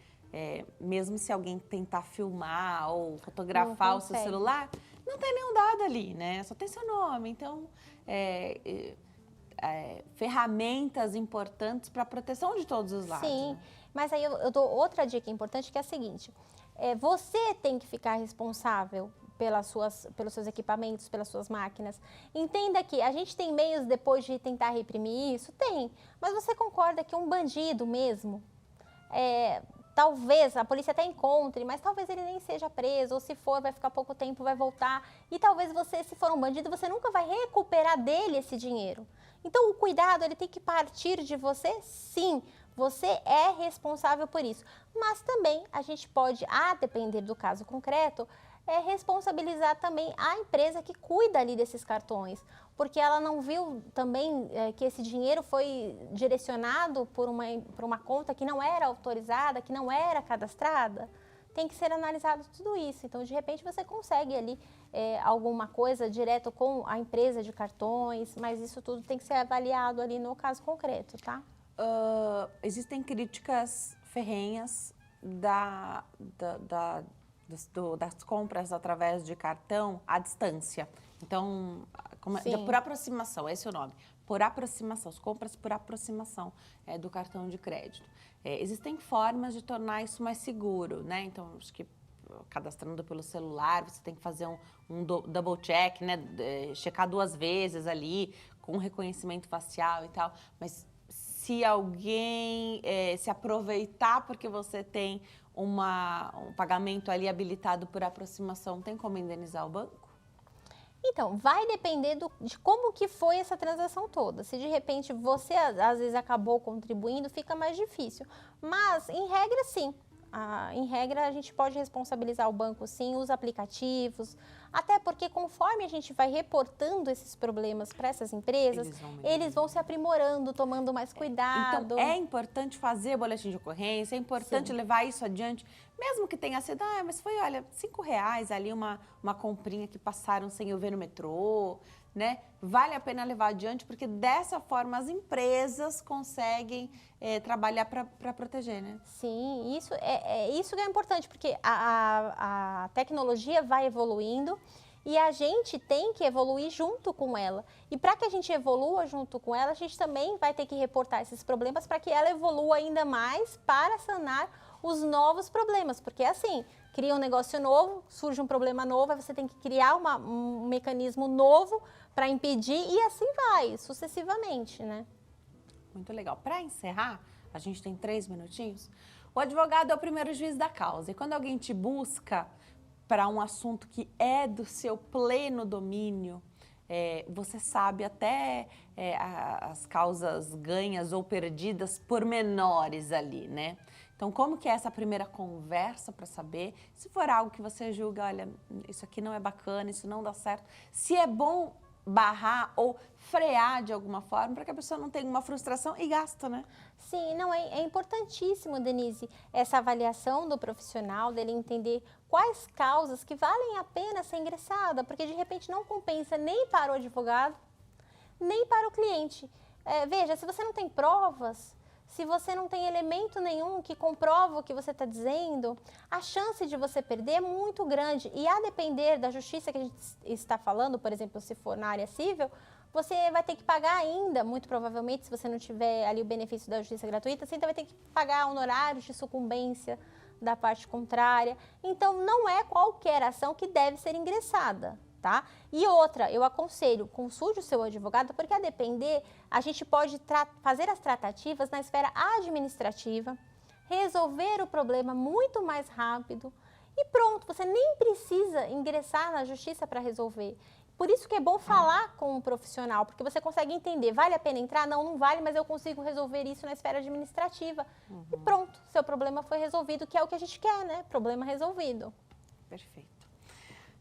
mesmo se alguém tentar filmar ou fotografar o seu celular, não tem nenhum dado ali, né? Só tem seu nome. Então, ferramentas importantes para a proteção de todos os lados. Sim, né? Mas aí eu dou outra dica importante, que é a seguinte. Você tem que ficar responsável pelos seus equipamentos, pelas suas máquinas. Entenda que a gente tem meios depois de tentar reprimir isso? Tem. Mas você concorda que um bandido mesmo, talvez a polícia até encontre, mas talvez ele nem seja preso, ou se for, vai ficar pouco tempo, vai voltar. E talvez você, se for um bandido, você nunca vai recuperar dele esse dinheiro. Então, o cuidado, ele tem que partir de você, sim. Você é responsável por isso. Mas também a gente pode, a depender do caso concreto, responsabilizar também a empresa que cuida ali desses cartões. Porque ela não viu também que esse dinheiro foi direcionado por uma conta que não era autorizada, que não era cadastrada. Tem que ser analisado tudo isso. Então, de repente, você consegue ali alguma coisa direto com a empresa de cartões, mas isso tudo tem que ser avaliado ali no caso concreto, tá? Existem críticas ferrenhas das compras através de cartão à distância. Então, por aproximação, esse é o nome. Por aproximação, as compras por aproximação do cartão de crédito. Existem formas de tornar isso mais seguro, né? Então, acho que cadastrando pelo celular, você tem que fazer um double check, né? Checar 2 vezes ali, com reconhecimento facial e tal. Mas se alguém se aproveitar porque você tem um pagamento ali habilitado por aproximação, tem como indenizar o banco? Então, vai depender de como que foi essa transação toda. Se de repente você, às vezes, acabou contribuindo, fica mais difícil. Mas, em regra, sim. Em regra, a gente pode responsabilizar o banco, sim, os aplicativos. Até porque, conforme a gente vai reportando esses problemas para essas empresas, eles vão se aprimorando, tomando mais cuidado. Então, é importante fazer boletim de ocorrência, é importante levar isso adiante, mesmo que tenha sido, mas foi, olha, R$5 ali, uma comprinha que passaram sem eu ver no metrô, né? Vale a pena levar adiante, porque dessa forma as empresas conseguem trabalhar para proteger, né? Sim, isso que é importante, porque a tecnologia vai evoluindo e a gente tem que evoluir junto com ela. E para que a gente evolua junto com ela, a gente também vai ter que reportar esses problemas para que ela evolua ainda mais para sanar os novos problemas. Porque assim, cria um negócio novo, surge um problema novo, aí você tem que criar um mecanismo novo para impedir e assim vai, sucessivamente, né? Muito legal. Para encerrar, a gente tem 3 minutinhos. O advogado é o primeiro juiz da causa. E quando alguém te busca para um assunto que é do seu pleno domínio, você sabe até as causas ganhas ou perdidas por menores ali, né? Então, como que é essa primeira conversa para saber se for algo que você julga, olha, isso aqui não é bacana, isso não dá certo, se é bom barrar ou frear de alguma forma para que a pessoa não tenha uma frustração e gasta, né? Sim, não, é importantíssimo, Denise, essa avaliação do profissional, dele entender quais causas que valem a pena ser ingressada, porque de repente não compensa nem para o advogado, nem para o cliente. Veja, se você não tem provas, se você não tem elemento nenhum que comprova o que você está dizendo, a chance de você perder é muito grande. E a depender da justiça que a gente está falando, por exemplo, se for na área civil, você vai ter que pagar ainda, muito provavelmente, se você não tiver ali o benefício da justiça gratuita, você ainda vai ter que pagar honorários de sucumbência da parte contrária. Então, não é qualquer ação que deve ser ingressada. Tá? E outra, eu aconselho, consulte o seu advogado, porque a depender, a gente pode fazer as tratativas na esfera administrativa, resolver o problema muito mais rápido e pronto, você nem precisa ingressar na justiça para resolver. Por isso que é bom falar com um profissional, porque você consegue entender, vale a pena entrar? Não, não vale, mas eu consigo resolver isso na esfera administrativa. E pronto, seu problema foi resolvido, que é o que a gente quer, né? Problema resolvido. Perfeito.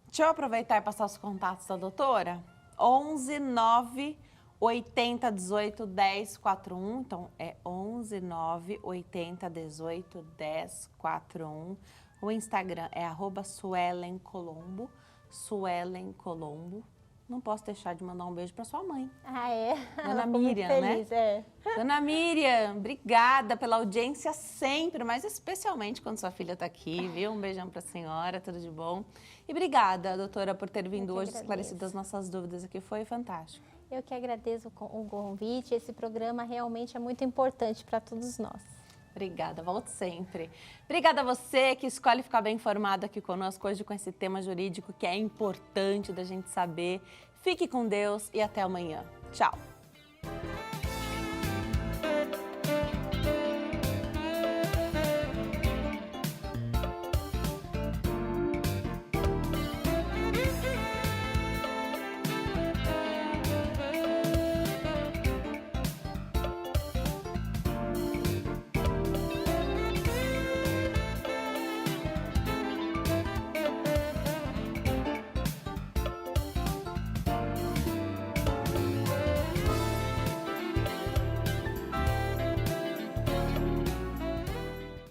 Deixa eu aproveitar e passar os contatos da doutora. 11 9 80 18 10 41. Então, é 11 9 80 18 10 41. O Instagram é @SuelenColombo. Suelen Colombo. Não posso deixar de mandar um beijo para sua mãe. Ah, é? Dona Miriam, feliz, né? É. Dona Miriam, obrigada pela audiência sempre, mas especialmente quando sua filha está aqui, viu? Um beijão para a senhora, tudo de bom. E obrigada, doutora, por ter vindo hoje esclarecido as nossas dúvidas aqui. Foi fantástico. Eu que agradeço o convite. Esse programa realmente é muito importante para todos nós. Obrigada, volte sempre. Obrigada a você que escolhe ficar bem informado aqui conosco hoje com esse tema jurídico que é importante da gente saber. Fique com Deus e até amanhã. Tchau!